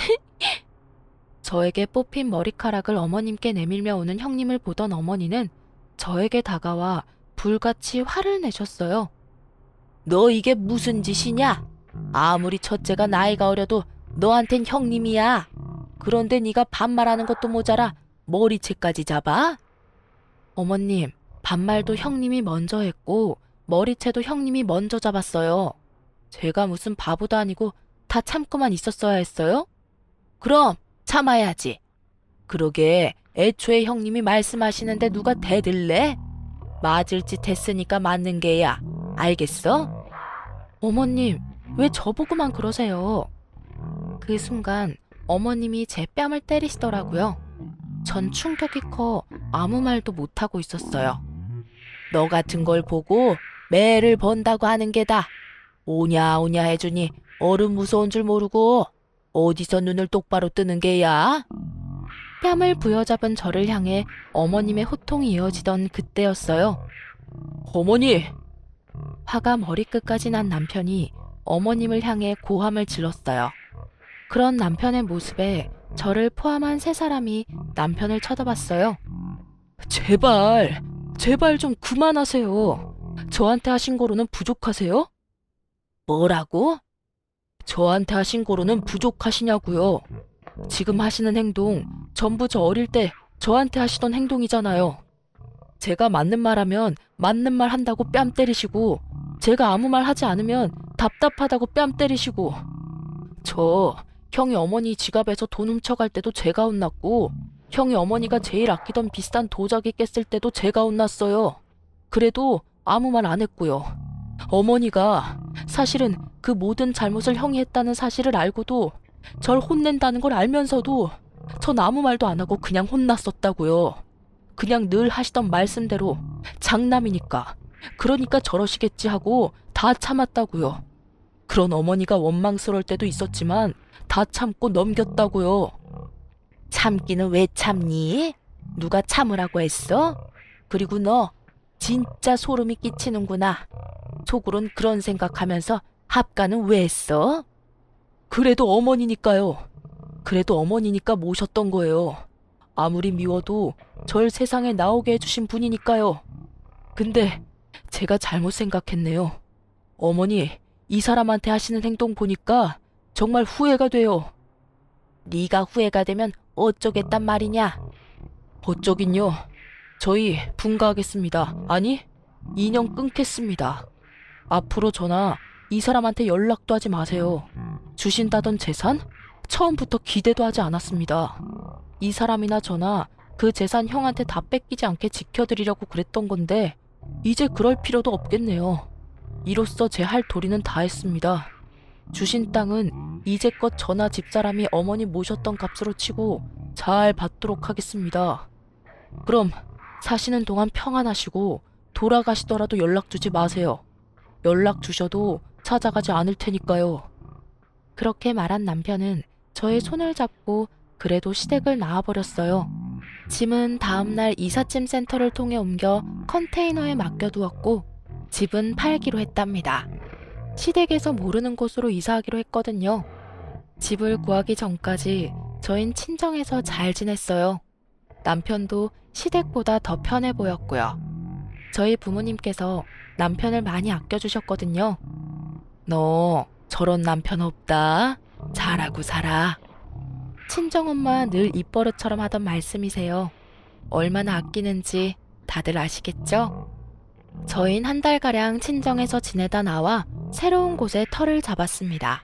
저에게 뽑힌 머리카락을 어머님께 내밀며 오는 형님을 보던 어머니는 저에게 다가와 불같이 화를 내셨어요. 너 이게 무슨 짓이냐? 아무리 첫째가 나이가 어려도 너한텐 형님이야. 그런데 네가 반말하는 것도 모자라 머리채까지 잡아? 어머님, 반말도 형님이 먼저 했고 머리채도 형님이 먼저 잡았어요. 제가 무슨 바보도 아니고 다 참고만 있었어야 했어요? 그럼 참아야지. 그러게 애초에 형님이 말씀하시는데 누가 대들래? 맞을 짓 했으니까 맞는 게야. 알겠어? 어머님, 왜 저보고만 그러세요? 그 순간 어머님이 제 뺨을 때리시더라고요. 전 충격이 커 아무 말도 못하고 있었어요. 너 같은 걸 보고 매를 번다고 하는 게다. 오냐오냐 해주니 어른 무서운 줄 모르고 어디서 눈을 똑바로 뜨는 게야? 뺨을 부여잡은 저를 향해 어머님의 호통이 이어지던 그때였어요. 어머니! 화가 머리끝까지 난 남편이 어머님을 향해 고함을 질렀어요. 그런 남편의 모습에 저를 포함한 세 사람이 남편을 쳐다봤어요. 제발 좀 그만하세요. 저한테 하신 거로는 부족하세요? 뭐라고? 저한테 하신 거로는 부족하시냐고요. 지금 하시는 행동 전부 저 어릴 때 저한테 하시던 행동이잖아요. 제가 맞는 말 하면 맞는 말 한다고 뺨 때리시고 제가 아무 말 하지 않으면 답답하다고 뺨 때리시고 저 형이 어머니 지갑에서 돈 훔쳐갈 때도 제가 혼났고 형이 어머니가 제일 아끼던 비싼 도자기 깼을 때도 제가 혼났어요. 그래도 아무 말 안 했고요. 어머니가 사실은 그 모든 잘못을 형이 했다는 사실을 알고도 절 혼낸다는 걸 알면서도 전 아무 말도 안 하고 그냥 혼났었다고요. 그냥 늘 하시던 말씀대로 장남이니까 그러니까 저러시겠지 하고 다 참았다고요. 그런 어머니가 원망스러울 때도 있었지만 다 참고 넘겼다고요. 참기는 왜 참니? 누가 참으라고 했어? 그리고 너 진짜 소름이 끼치는구나. 속으론 그런 생각하면서 합가는 왜 했어? 그래도 어머니니까요. 그래도 어머니니까 모셨던 거예요. 아무리 미워도 절 세상에 나오게 해주신 분이니까요. 근데 제가 잘못 생각했네요. 어머니, 이 사람한테 하시는 행동 보니까 정말 후회가 돼요. 네가 후회가 되면 어쩌겠단 말이냐? 어쩌긴요. 저희 분가하겠습니다. 아니, 인연 끊겠습니다. 앞으로 저나 이 사람한테 연락도 하지 마세요. 주신다던 재산? 처음부터 기대도 하지 않았습니다. 이 사람이나 저나 그 재산 형한테 다 뺏기지 않게 지켜드리려고 그랬던 건데 이제 그럴 필요도 없겠네요. 이로써 제 할 도리는 다 했습니다. 주신 땅은 이제껏 저나 집사람이 어머니 모셨던 값으로 치고 잘 받도록 하겠습니다. 그럼 사시는 동안 평안하시고 돌아가시더라도 연락 주지 마세요. 연락 주셔도 찾아가지 않을 테니까요. 그렇게 말한 남편은 저의 손을 잡고 그래도 시댁을 나와버렸어요. 짐은 다음날 이삿짐 센터를 통해 옮겨 컨테이너에 맡겨두었고 집은 팔기로 했답니다. 시댁에서 모르는 곳으로 이사하기로 했거든요. 집을 구하기 전까지 저흰 친정에서 잘 지냈어요. 남편도 시댁보다 더 편해 보였고요. 저희 부모님께서 남편을 많이 아껴주셨거든요. 너 저런 남편 없다. 잘하고 살아. 친정엄마 늘 입버릇처럼 하던 말씀이세요. 얼마나 아끼는지 다들 아시겠죠? 저흰 한 달가량 친정에서 지내다 나와 새로운 곳에 터를 잡았습니다.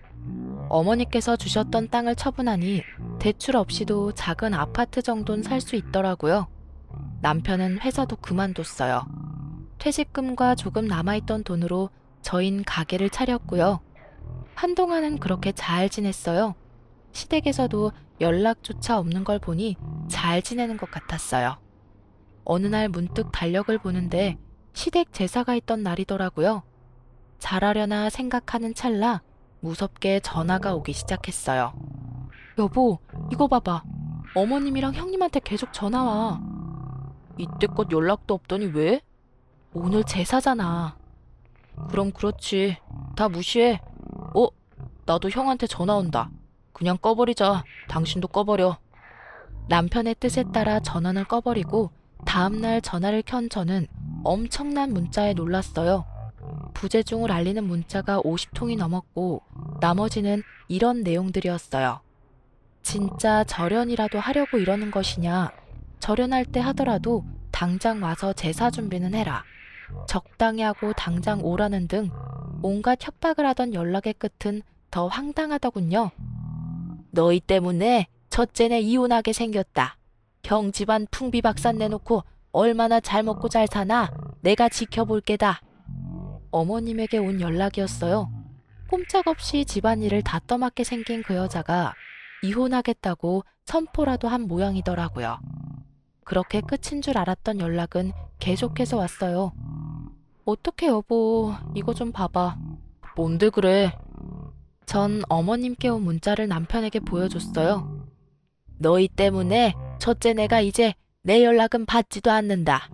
어머니께서 주셨던 땅을 처분하니 대출 없이도 작은 아파트 정도는 살 수 있더라고요. 남편은 회사도 그만뒀어요. 퇴직금과 조금 남아있던 돈으로 저흰 가게를 차렸고요. 한동안은 그렇게 잘 지냈어요. 시댁에서도 연락조차 없는 걸 보니 잘 지내는 것 같았어요. 어느 날 문득 달력을 보는데 시댁 제사가 있던 날이더라고요. 잘하려나 생각하는 찰나 무섭게 전화가 오기 시작했어요. 여보, 이거 봐봐. 어머님이랑 형님한테 계속 전화 와. 이때껏 연락도 없더니 왜? 오늘 제사잖아. 그럼 그렇지. 다 무시해. 나도 형한테 전화 온다. 그냥 꺼버리자. 당신도 꺼버려. 남편의 뜻에 따라 전원을 꺼버리고 다음날 전화를 켠 저는 엄청난 문자에 놀랐어요. 부재중을 알리는 문자가 50통이 넘었고 나머지는 이런 내용들이었어요. 진짜 절연이라도 하려고 이러는 것이냐? 절연할 때 하더라도 당장 와서 제사 준비는 해라. 적당히 하고 당장 오라는 등 온갖 협박을 하던 연락의 끝은 더 황당하더군요. 너희 때문에 첫째네 이혼하게 생겼다. 형 집안 풍비박산 내놓고 얼마나 잘 먹고 잘 사나 내가 지켜볼 게다. 어머님에게 온 연락이었어요. 꼼짝없이 집안일을 다 떠맡게 생긴 그 여자가 이혼하겠다고 선포라도 한 모양이더라고요. 그렇게 끝인 줄 알았던 연락은 계속해서 왔어요. 어떡해 여보, 이거 좀 봐봐. 뭔데 그래? 전 어머님께 온 문자를 남편에게 보여줬어요. 너희 때문에 첫째 내가 이제 내 연락은 받지도 않는다.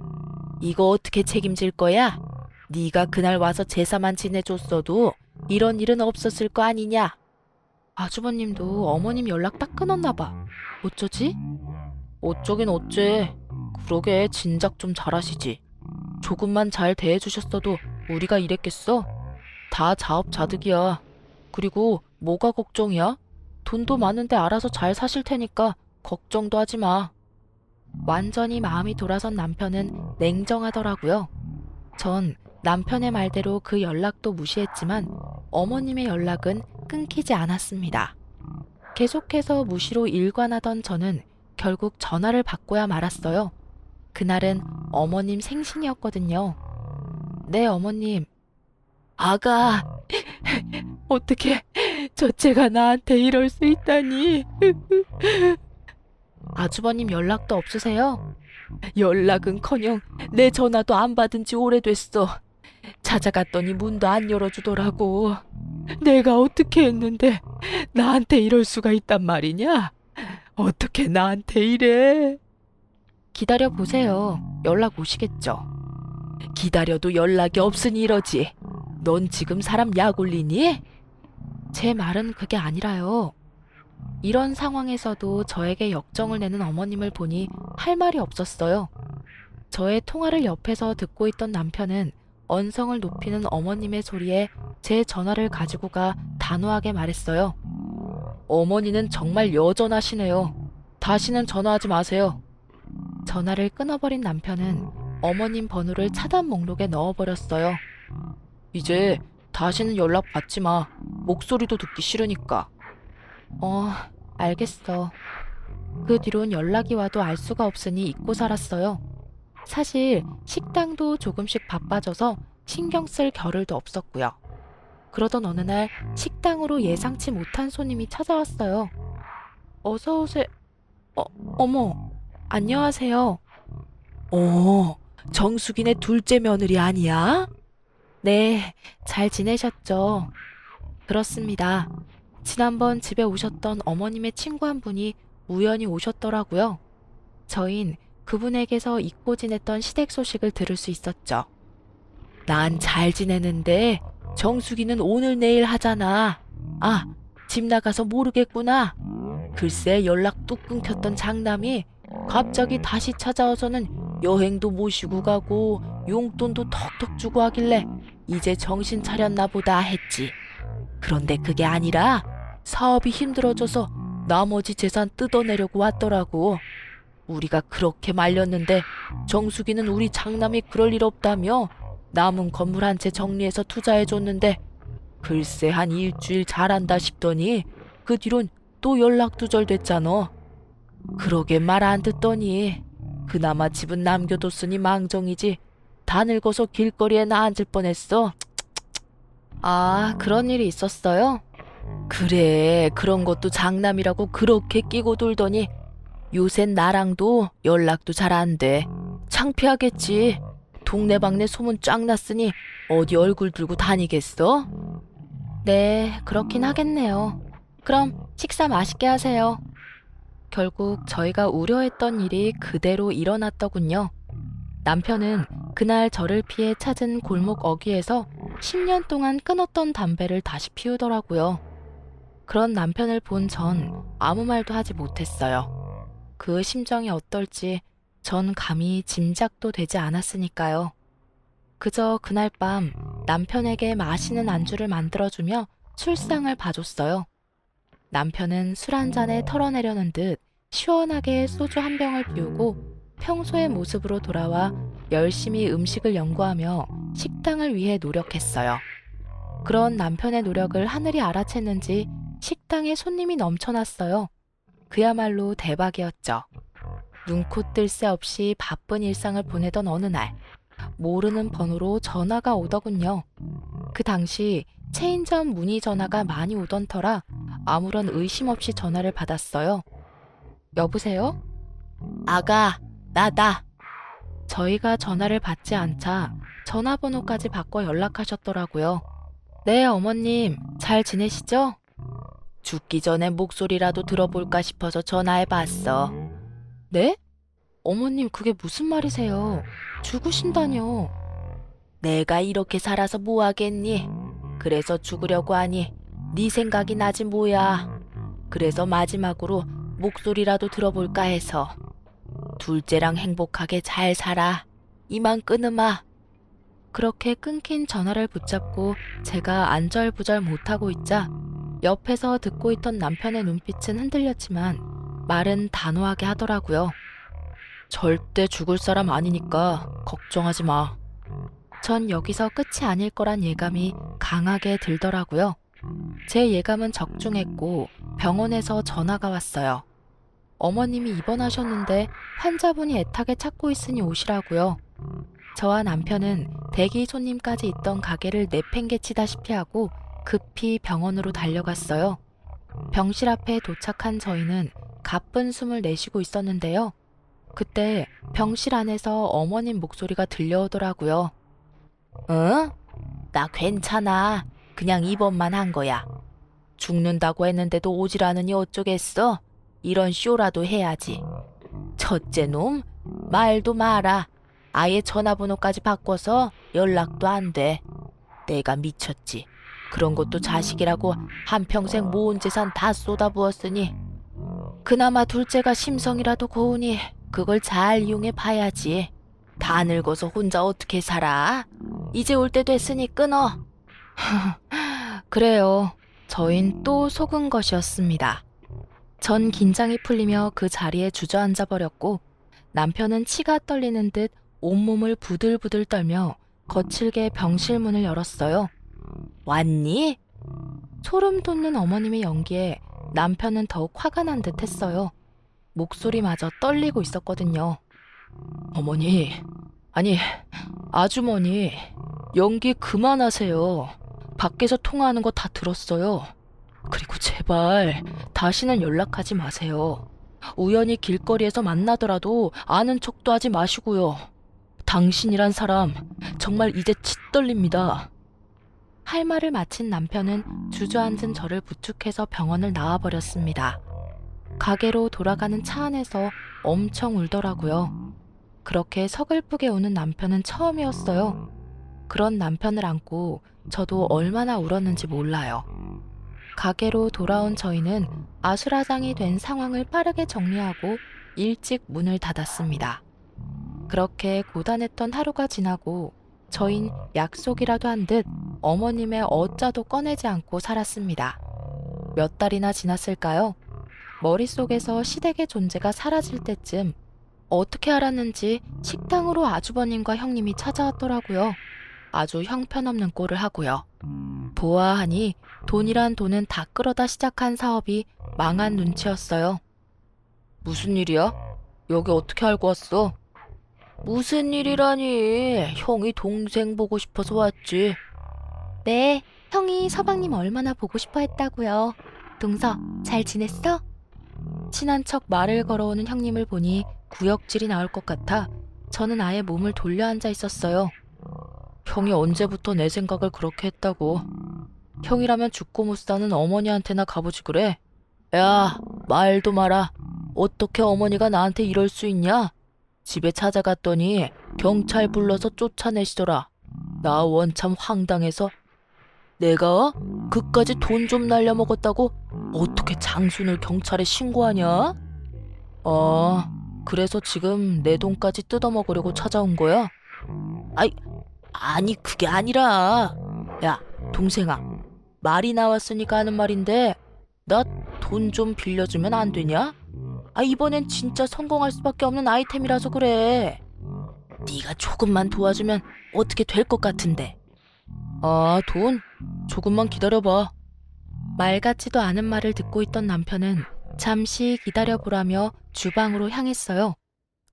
이거 어떻게 책임질 거야? 네가 그날 와서 제사만 지내줬어도 이런 일은 없었을 거 아니냐? 아주버님도 어머님 연락 딱 끊었나 봐. 어쩌지? 어쩌긴 어째. 그러게 진작 좀 잘하시지. 조금만 잘 대해주셨어도 우리가 이랬겠어? 다 자업자득이야. 그리고 뭐가 걱정이야? 돈도 많은데 알아서 잘 사실 테니까 걱정도 하지 마. 완전히 마음이 돌아선 남편은 냉정하더라고요. 전 남편의 말대로 그 연락도 무시했지만 어머님의 연락은 끊기지 않았습니다. 계속해서 무시로 일관하던 저는 결국 전화를 받고야 말았어요. 그날은 어머님 생신이었거든요. 네, 어머님. 아가, 어떻게 첫째가 나한테 이럴 수 있다니. 아주버님 연락도 없으세요? 연락은커녕 내 전화도 안 받은 지 오래됐어. 찾아갔더니 문도 안 열어주더라고. 내가 어떻게 했는데 나한테 이럴 수가 있단 말이냐? 어떻게 나한테 이래? 기다려보세요. 연락 오시겠죠. 기다려도 연락이 없으니 이러지. 넌 지금 사람 약 올리니? 제 말은 그게 아니라요. 이런 상황에서도 저에게 역정을 내는 어머님을 보니 할 말이 없었어요. 저의 통화를 옆에서 듣고 있던 남편은 언성을 높이는 어머님의 소리에 제 전화를 가지고 가 단호하게 말했어요. 어머니는 정말 여전하시네요. 다시는 전화하지 마세요. 전화를 끊어버린 남편은 어머님 번호를 차단 목록에 넣어버렸어요. 이제 다시는 연락 받지 마. 목소리도 듣기 싫으니까. 알겠어. 그 뒤론 연락이 와도 알 수가 없으니 잊고 살았어요. 사실 식당도 조금씩 바빠져서 신경 쓸 겨를도 없었고요. 그러던 어느 날 식당으로 예상치 못한 손님이 찾아왔어요. 어서 오세요. 어머, 안녕하세요. 정숙이네 둘째 며느리 아니야? 네, 잘 지내셨죠? 그렇습니다. 지난번 집에 오셨던 어머님의 친구 한 분이 우연히 오셨더라고요. 저흰 그분에게서 잊고 지냈던 시댁 소식을 들을 수 있었죠. 난 잘 지내는데 정숙이는 오늘 내일 하잖아. 아, 집 나가서 모르겠구나. 글쎄 연락 뚝 끊겼던 장남이 갑자기 다시 찾아와서는 여행도 모시고 가고 용돈도 턱턱 주고 하길래 이제 정신 차렸나 보다 했지. 그런데 그게 아니라 사업이 힘들어져서 나머지 재산 뜯어내려고 왔더라고. 우리가 그렇게 말렸는데 정숙이는 우리 장남이 그럴 일 없다며 남은 건물 한 채 정리해서 투자해줬는데 글쎄 한 일주일 잘한다 싶더니 그 뒤론 또 연락 두절됐잖아. 그러게 말 안 듣더니 그나마 집은 남겨뒀으니 망정이지 다 늙어서 길거리에 나 앉을 뻔했어. 아, 그런 일이 있었어요? 그래, 그런 것도 장남이라고 그렇게 끼고 돌더니 요샌 나랑도 연락도 잘 안 돼. 창피하겠지. 동네방네 소문 쫙 났으니 어디 얼굴 들고 다니겠어? 네, 그렇긴 하겠네요. 그럼 식사 맛있게 하세요. 결국 저희가 우려했던 일이 그대로 일어났더군요. 남편은 그날 저를 피해 찾은 골목 어귀에서 10년 동안 끊었던 담배를 다시 피우더라고요. 그런 남편을 본 전 아무 말도 하지 못했어요. 그 심정이 어떨지 전 감히 짐작도 되지 않았으니까요. 그저 그날 밤 남편에게 마시는 안주를 만들어주며 술상을 봐줬어요. 남편은 술 한 잔에 털어내려는 듯 시원하게 소주 한 병을 비우고 평소의 모습으로 돌아와 열심히 음식을 연구하며 식당을 위해 노력했어요. 그런 남편의 노력을 하늘이 알아챘는지 식당에 손님이 넘쳐났어요. 그야말로 대박이었죠. 눈코 뜰 새 없이 바쁜 일상을 보내던 어느 날, 모르는 번호로 전화가 오더군요. 그 당시 체인점 문의 전화가 많이 오던 터라 아무런 의심 없이 전화를 받았어요. 여보세요? 아가, 나다. 저희가 전화를 받지 않자 전화번호까지 바꿔 연락하셨더라고요. 네, 어머님, 잘 지내시죠? 죽기 전에 목소리라도 들어볼까 싶어서 전화해봤어. 네? 어머님, 그게 무슨 말이세요? 죽으신다뇨. 내가 이렇게 살아서 뭐 하겠니? 그래서 죽으려고 하니 네 생각이 나지 뭐야. 그래서 마지막으로 목소리라도 들어볼까 해서. 둘째랑 행복하게 잘 살아. 이만 끊으마. 그렇게 끊긴 전화를 붙잡고 제가 안절부절 못하고 있자 옆에서 듣고 있던 남편의 눈빛은 흔들렸지만 말은 단호하게 하더라고요. 절대 죽을 사람 아니니까 걱정하지 마. 전 여기서 끝이 아닐 거란 예감이 강하게 들더라고요. 제 예감은 적중했고 병원에서 전화가 왔어요. 어머님이 입원하셨는데 환자분이 애타게 찾고 있으니 오시라고요. 저와 남편은 대기 손님까지 있던 가게를 내팽개치다시피 하고 급히 병원으로 달려갔어요. 병실 앞에 도착한 저희는 가쁜 숨을 내쉬고 있었는데요. 그때 병실 안에서 어머님 목소리가 들려오더라고요. 응? 나 괜찮아. 그냥 입원만 한 거야. 죽는다고 했는데도 오질 않으니 어쩌겠어? 이런 쇼라도 해야지. 첫째 놈, 말도 마라. 아예 전화번호까지 바꿔서 연락도 안 돼. 내가 미쳤지. 그런 것도 자식이라고 한평생 모은 재산 다 쏟아부었으니 그나마 둘째가 심성이라도 고우니 그걸 잘 이용해 봐야지. 다 늙어서 혼자 어떻게 살아? 이제 올 때 됐으니 끊어. 그래요. 저흰 또 속은 것이었습니다. 전 긴장이 풀리며 그 자리에 주저앉아 버렸고 남편은 치가 떨리는 듯 온몸을 부들부들 떨며 거칠게 병실 문을 열었어요. 왔니? 소름 돋는 어머님의 연기에 남편은 더욱 화가 난 듯 했어요. 목소리마저 떨리고 있었거든요. 어머니, 아니, 아주머니, 연기 그만하세요. 밖에서 통화하는 거 다 들었어요. 그리고 제발 다시는 연락하지 마세요. 우연히 길거리에서 만나더라도 아는 척도 하지 마시고요. 당신이란 사람 정말 이제 치떨립니다. 할 말을 마친 남편은 주저앉은 저를 부축해서 병원을 나와버렸습니다. 가게로 돌아가는 차 안에서 엄청 울더라고요. 그렇게 서글프게 우는 남편은 처음이었어요. 그런 남편을 안고 저도 얼마나 울었는지 몰라요. 가게로 돌아온 저희는 아수라장이 된 상황을 빠르게 정리하고 일찍 문을 닫았습니다. 그렇게 고단했던 하루가 지나고 저흰 약속이라도 한 듯 어머님의 어짜도 꺼내지 않고 살았습니다. 몇 달이나 지났을까요? 머릿속에서 시댁의 존재가 사라질 때쯤 어떻게 알았는지 식당으로 아주버님과 형님이 찾아왔더라고요. 아주 형편없는 꼴을 하고요. 보아하니 돈이란 돈은 다 끌어다 시작한 사업이 망한 눈치였어요. 무슨 일이야? 여기 어떻게 알고 왔어? 무슨 일이라니? 형이 동생 보고 싶어서 왔지. 네, 형이 서방님 얼마나 보고 싶어 했다고요. 동서, 잘 지냈어? 친한 척 말을 걸어오는 형님을 보니 구역질이 나올 것 같아 저는 아예 몸을 돌려 앉아 있었어요. 형이 언제부터 내 생각을 그렇게 했다고. 형이라면 죽고 못 사는 어머니한테나 가보지 그래. 야, 말도 마라. 어떻게 어머니가 나한테 이럴 수 있냐? 집에 찾아갔더니 경찰 불러서 쫓아내시더라. 나 원참 황당해서. 내가 그까지 돈 좀 날려먹었다고 어떻게 장순을 경찰에 신고하냐? 그래서 지금 내 돈까지 뜯어먹으려고 찾아온 거야? 아니 그게 아니라. 야, 동생아, 말이 나왔으니까 하는 말인데 나 돈 좀 빌려주면 안 되냐? 이번엔 진짜 성공할 수밖에 없는 아이템이라서 그래. 네가 조금만 도와주면 어떻게 될 것 같은데. 돈? 조금만 기다려봐. 말 같지도 않은 말을 듣고 있던 남편은 잠시 기다려보라며 주방으로 향했어요.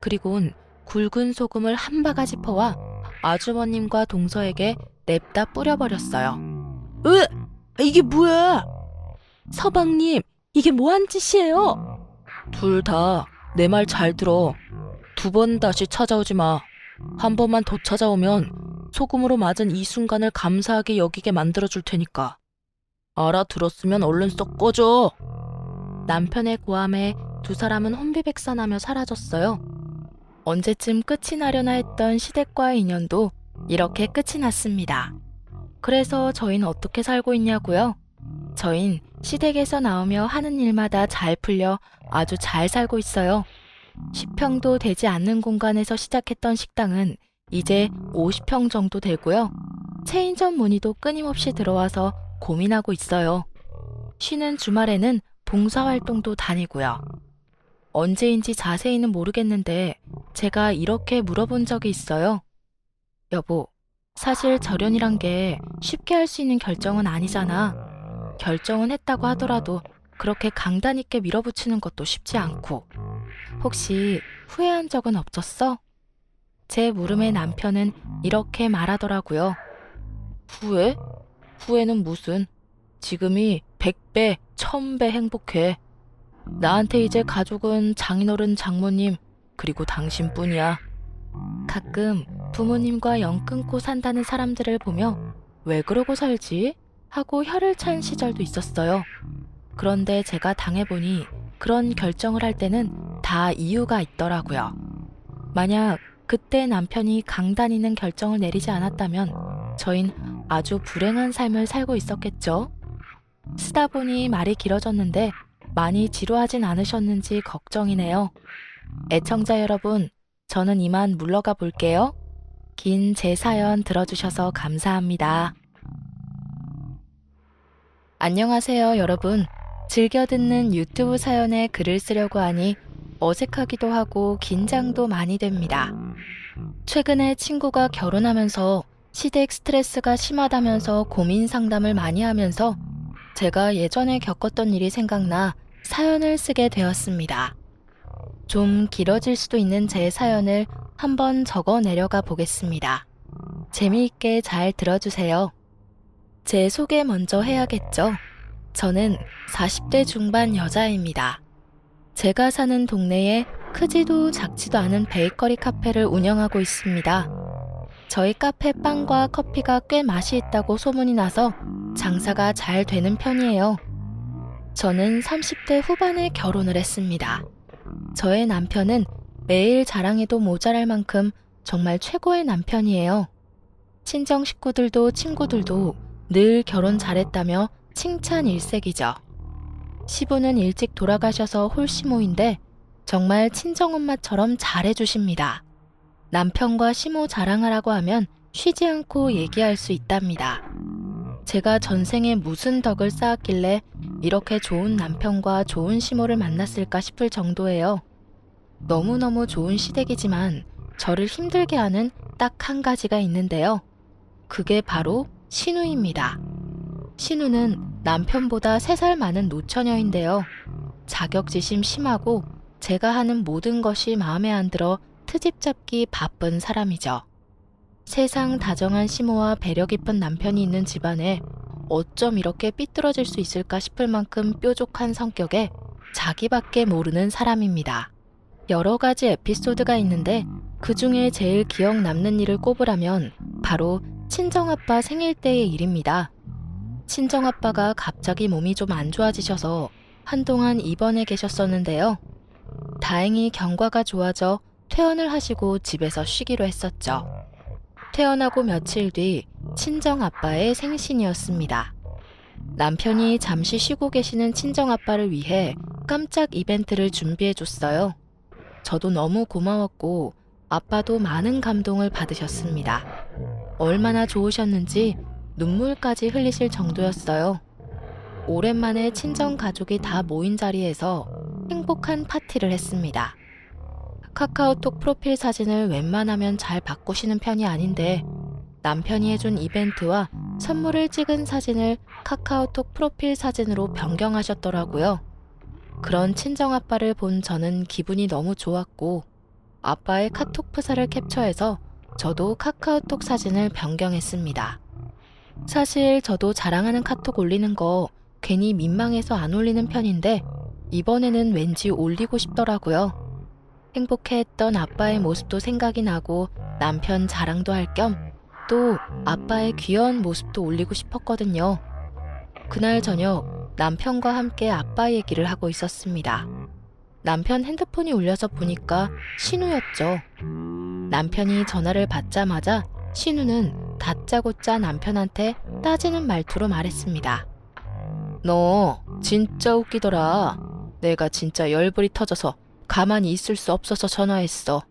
그리곤 굵은 소금을 한 바가지 퍼와 아주버님과 동서에게 냅다 뿌려버렸어요. 이게 뭐야? 서방님, 이게 뭐한 짓이에요? 둘 다 내 말 잘 들어. 2번 다시 찾아오지 마. 한 번만 더 찾아오면 소금으로 맞은 이 순간을 감사하게 여기게 만들어줄 테니까. 알아들었으면 얼른 썩 꺼져. 남편의 고함에 두 사람은 혼비백산하며 사라졌어요. 언제쯤 끝이 나려나 했던 시댁과의 인연도 이렇게 끝이 났습니다. 그래서 저희는 어떻게 살고 있냐고요? 저희는 시댁에서 나오며 하는 일마다 잘 풀려 아주 잘 살고 있어요. 10평도 되지 않는 공간에서 시작했던 식당은 이제 50평 정도 되고요. 체인점 문의도 끊임없이 들어와서 고민하고 있어요. 쉬는 주말에는 봉사활동도 다니고요. 언제인지 자세히는 모르겠는데 제가 이렇게 물어본 적이 있어요. 여보, 사실 절연이란 게 쉽게 할 수 있는 결정은 아니잖아. 결정은 했다고 하더라도 그렇게 강단 있게 밀어붙이는 것도 쉽지 않고. 혹시 후회한 적은 없었어? 제 물음에 남편은 이렇게 말하더라고요. 후회? 후회는 무슨? 지금이 100배, 1000배 행복해. 나한테 이제 가족은 장인어른, 장모님, 그리고 당신뿐이야. 가끔 부모님과 연 끊고 산다는 사람들을 보며 왜 그러고 살지? 하고 혀를 찬 시절도 있었어요. 그런데 제가 당해보니 그런 결정을 할 때는 다 이유가 있더라고요. 만약 그때 남편이 강단 있는 결정을 내리지 않았다면 저흰 아주 불행한 삶을 살고 있었겠죠. 쓰다 보니 말이 길어졌는데 많이 지루하진 않으셨는지 걱정이네요. 애청자 여러분, 저는 이만 물러가 볼게요. 긴 제 사연 들어주셔서 감사합니다. 안녕하세요, 여러분. 즐겨 듣는 유튜브 사연에 글을 쓰려고 하니 어색하기도 하고 긴장도 많이 됩니다. 최근에 친구가 결혼하면서 시댁 스트레스가 심하다면서 고민 상담을 많이 하면서 제가 예전에 겪었던 일이 생각나 사연을 쓰게 되었습니다. 좀 길어질 수도 있는 제 사연을 한번 적어 내려가 보겠습니다. 재미있게 잘 들어주세요. 제 소개 먼저 해야겠죠? 저는 40대 중반 여자입니다. 제가 사는 동네에 크지도 작지도 않은 베이커리 카페를 운영하고 있습니다. 저희 카페 빵과 커피가 꽤 맛이 있다고 소문이 나서 장사가 잘 되는 편이에요. 저는 30대 후반에 결혼을 했습니다. 저의 남편은 매일 자랑해도 모자랄 만큼 정말 최고의 남편이에요. 친정 식구들도 친구들도 늘 결혼 잘했다며 칭찬 일색이죠. 시부는 일찍 돌아가셔서 홀시모인데 정말 친정엄마처럼 잘해주십니다. 남편과 시모 자랑을 하고 하면 쉬지 않고 얘기할 수 있답니다. 제가 전생에 무슨 덕을 쌓았길래 이렇게 좋은 남편과 좋은 시모를 만났을까 싶을 정도예요. 너무너무 좋은 시댁이지만 저를 힘들게 하는 딱 한 가지가 있는데요. 그게 바로 신우입니다. 신우는 남편보다 3살 많은 노처녀인데요. 자격지심 심하고 제가 하는 모든 것이 마음에 안 들어 트집 잡기 바쁜 사람이죠. 세상 다정한 시모와 배려 깊은 남편이 있는 집안에 어쩜 이렇게 삐뚤어질 수 있을까 싶을 만큼 뾰족한 성격에 자기밖에 모르는 사람입니다. 여러 가지 에피소드가 있는데 그 중에 제일 기억 남는 일을 꼽으라면 바로 친정아빠 생일 때의 일입니다. 친정아빠가 갑자기 몸이 좀 안 좋아지셔서 한동안 입원해 계셨었는데요. 다행히 경과가 좋아져 퇴원을 하시고 집에서 쉬기로 했었죠. 퇴원하고 며칠 뒤 친정아빠의 생신이었습니다. 남편이 잠시 쉬고 계시는 친정아빠를 위해 깜짝 이벤트를 준비해줬어요. 저도 너무 고마웠고 아빠도 많은 감동을 받으셨습니다. 얼마나 좋으셨는지 눈물까지 흘리실 정도였어요. 오랜만에 친정 가족이 다 모인 자리에서 행복한 파티를 했습니다. 카카오톡 프로필 사진을 웬만하면 잘 바꾸시는 편이 아닌데 남편이 해준 이벤트와 선물을 찍은 사진을 카카오톡 프로필 사진으로 변경하셨더라고요. 그런 친정아빠를 본 저는 기분이 너무 좋았고 아빠의 카톡 프사를 캡처해서 저도 카카오톡 사진을 변경했습니다. 사실 저도 자랑하는 카톡 올리는 거 괜히 민망해서 안 올리는 편인데 이번에는 왠지 올리고 싶더라고요. 행복해했던 아빠의 모습도 생각이 나고 남편 자랑도 할 겸 또 아빠의 귀여운 모습도 올리고 싶었거든요. 그날 저녁 남편과 함께 아빠 얘기를 하고 있었습니다. 남편 핸드폰이 울려서 보니까 신우였죠. 남편이 전화를 받자마자 신우는 다짜고짜 남편한테 따지는 말투로 말했습니다. 너 진짜 웃기더라. 내가 진짜 열불이 터져서 가만히 있을 수 없어서 전화했어.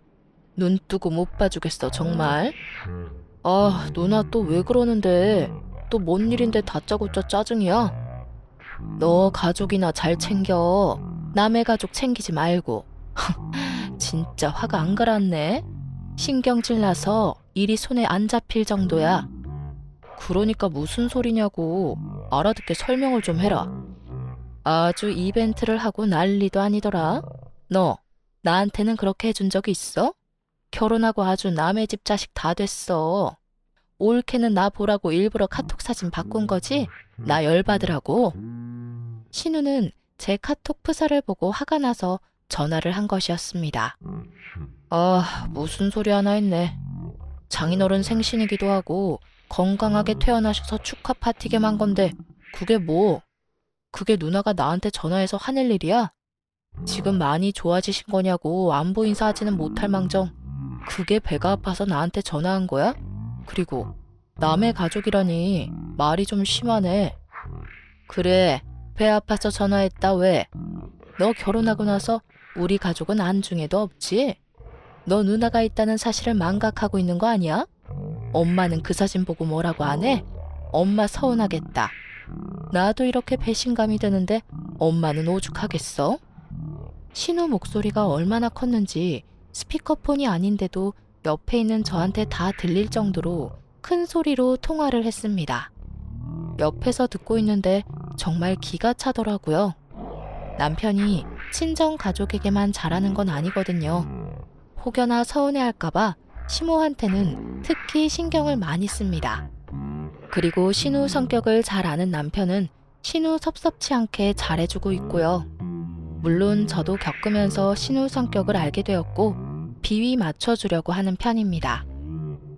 눈 뜨고 못 봐주겠어 정말. 아 누나 또 왜 그러는데. 또 뭔 일인데 다짜고짜 짜증이야? 너 가족이나 잘 챙겨. 남의 가족 챙기지 말고. 진짜 화가 안 가라앉네. 신경질 나서 일이 손에 안 잡힐 정도야. 그러니까 무슨 소리냐고. 알아듣게 설명을 좀 해라. 아주 이벤트를 하고 난리도 아니더라. 너 나한테는 그렇게 해준 적이 있어? 결혼하고 아주 남의 집 자식 다 됐어. 올케는 나 보라고 일부러 카톡 사진 바꾼 거지? 나 열받으라고. 신우는 제 카톡 프사를 보고 화가 나서 전화를 한 것이었습니다. 아, 무슨 소리 하나 했네. 장인어른 생신이기도 하고 건강하게 퇴원하셔서 축하 파티 겸한 건데 그게 뭐? 그게 누나가 나한테 전화해서 화낼 일이야? 지금 많이 좋아지신 거냐고 안부 인사하지는 못할 망정 그게 배가 아파서 나한테 전화한 거야? 그리고 남의 가족이라니 말이 좀 심하네. 그래, 배 아파서 전화했다 왜? 너 결혼하고 나서 우리 가족은 안중에도 없지? 너 누나가 있다는 사실을 망각하고 있는 거 아니야? 엄마는 그 사진 보고 뭐라고 안 해? 엄마 서운하겠다. 나도 이렇게 배신감이 드는데 엄마는 오죽하겠어? 신우 목소리가 얼마나 컸는지 스피커폰이 아닌데도 옆에 있는 저한테 다 들릴 정도로 큰 소리로 통화를 했습니다. 옆에서 듣고 있는데 정말 기가 차더라고요. 남편이 친정 가족에게만 잘하는 건 아니거든요. 혹여나 서운해할까봐 시모한테는 특히 신경을 많이 씁니다. 그리고 신우 성격을 잘 아는 남편은 신우 섭섭치 않게 잘해주고 있고요. 물론 저도 겪으면서 신우 성격을 알게 되었고 비위 맞춰주려고 하는 편입니다.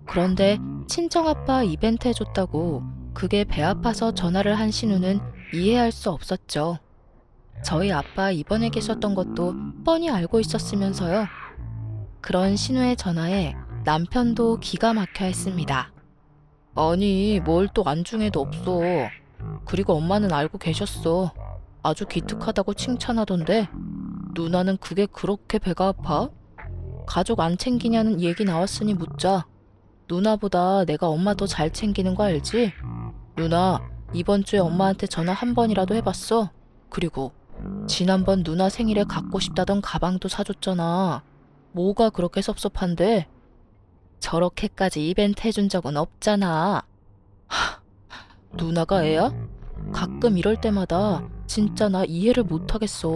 그런데 친정아빠 이벤트 해줬다고 그게 배 아파서 전화를 한 신우는 이해할 수 없었죠. 저희 아빠 입원해 계셨던 것도 뻔히 알고 있었으면서요. 그런 신우의 전화에 남편도 기가 막혀 했습니다. 아니, 뭘 또 안중에도 없어. 그리고 엄마는 알고 계셨어. 아주 기특하다고 칭찬하던데 누나는 그게 그렇게 배가 아파? 가족 안 챙기냐는 얘기 나왔으니 묻자. 누나보다 내가 엄마 더 잘 챙기는 거 알지? 누나, 이번 주에 엄마한테 전화 한 번이라도 해봤어? 그리고 지난번 누나 생일에 갖고 싶다던 가방도 사줬잖아. 뭐가 그렇게 섭섭한데? 저렇게까지 이벤트 해준 적은 없잖아. 누나가 애야? 가끔 이럴 때마다 진짜 나 이해를 못하겠어.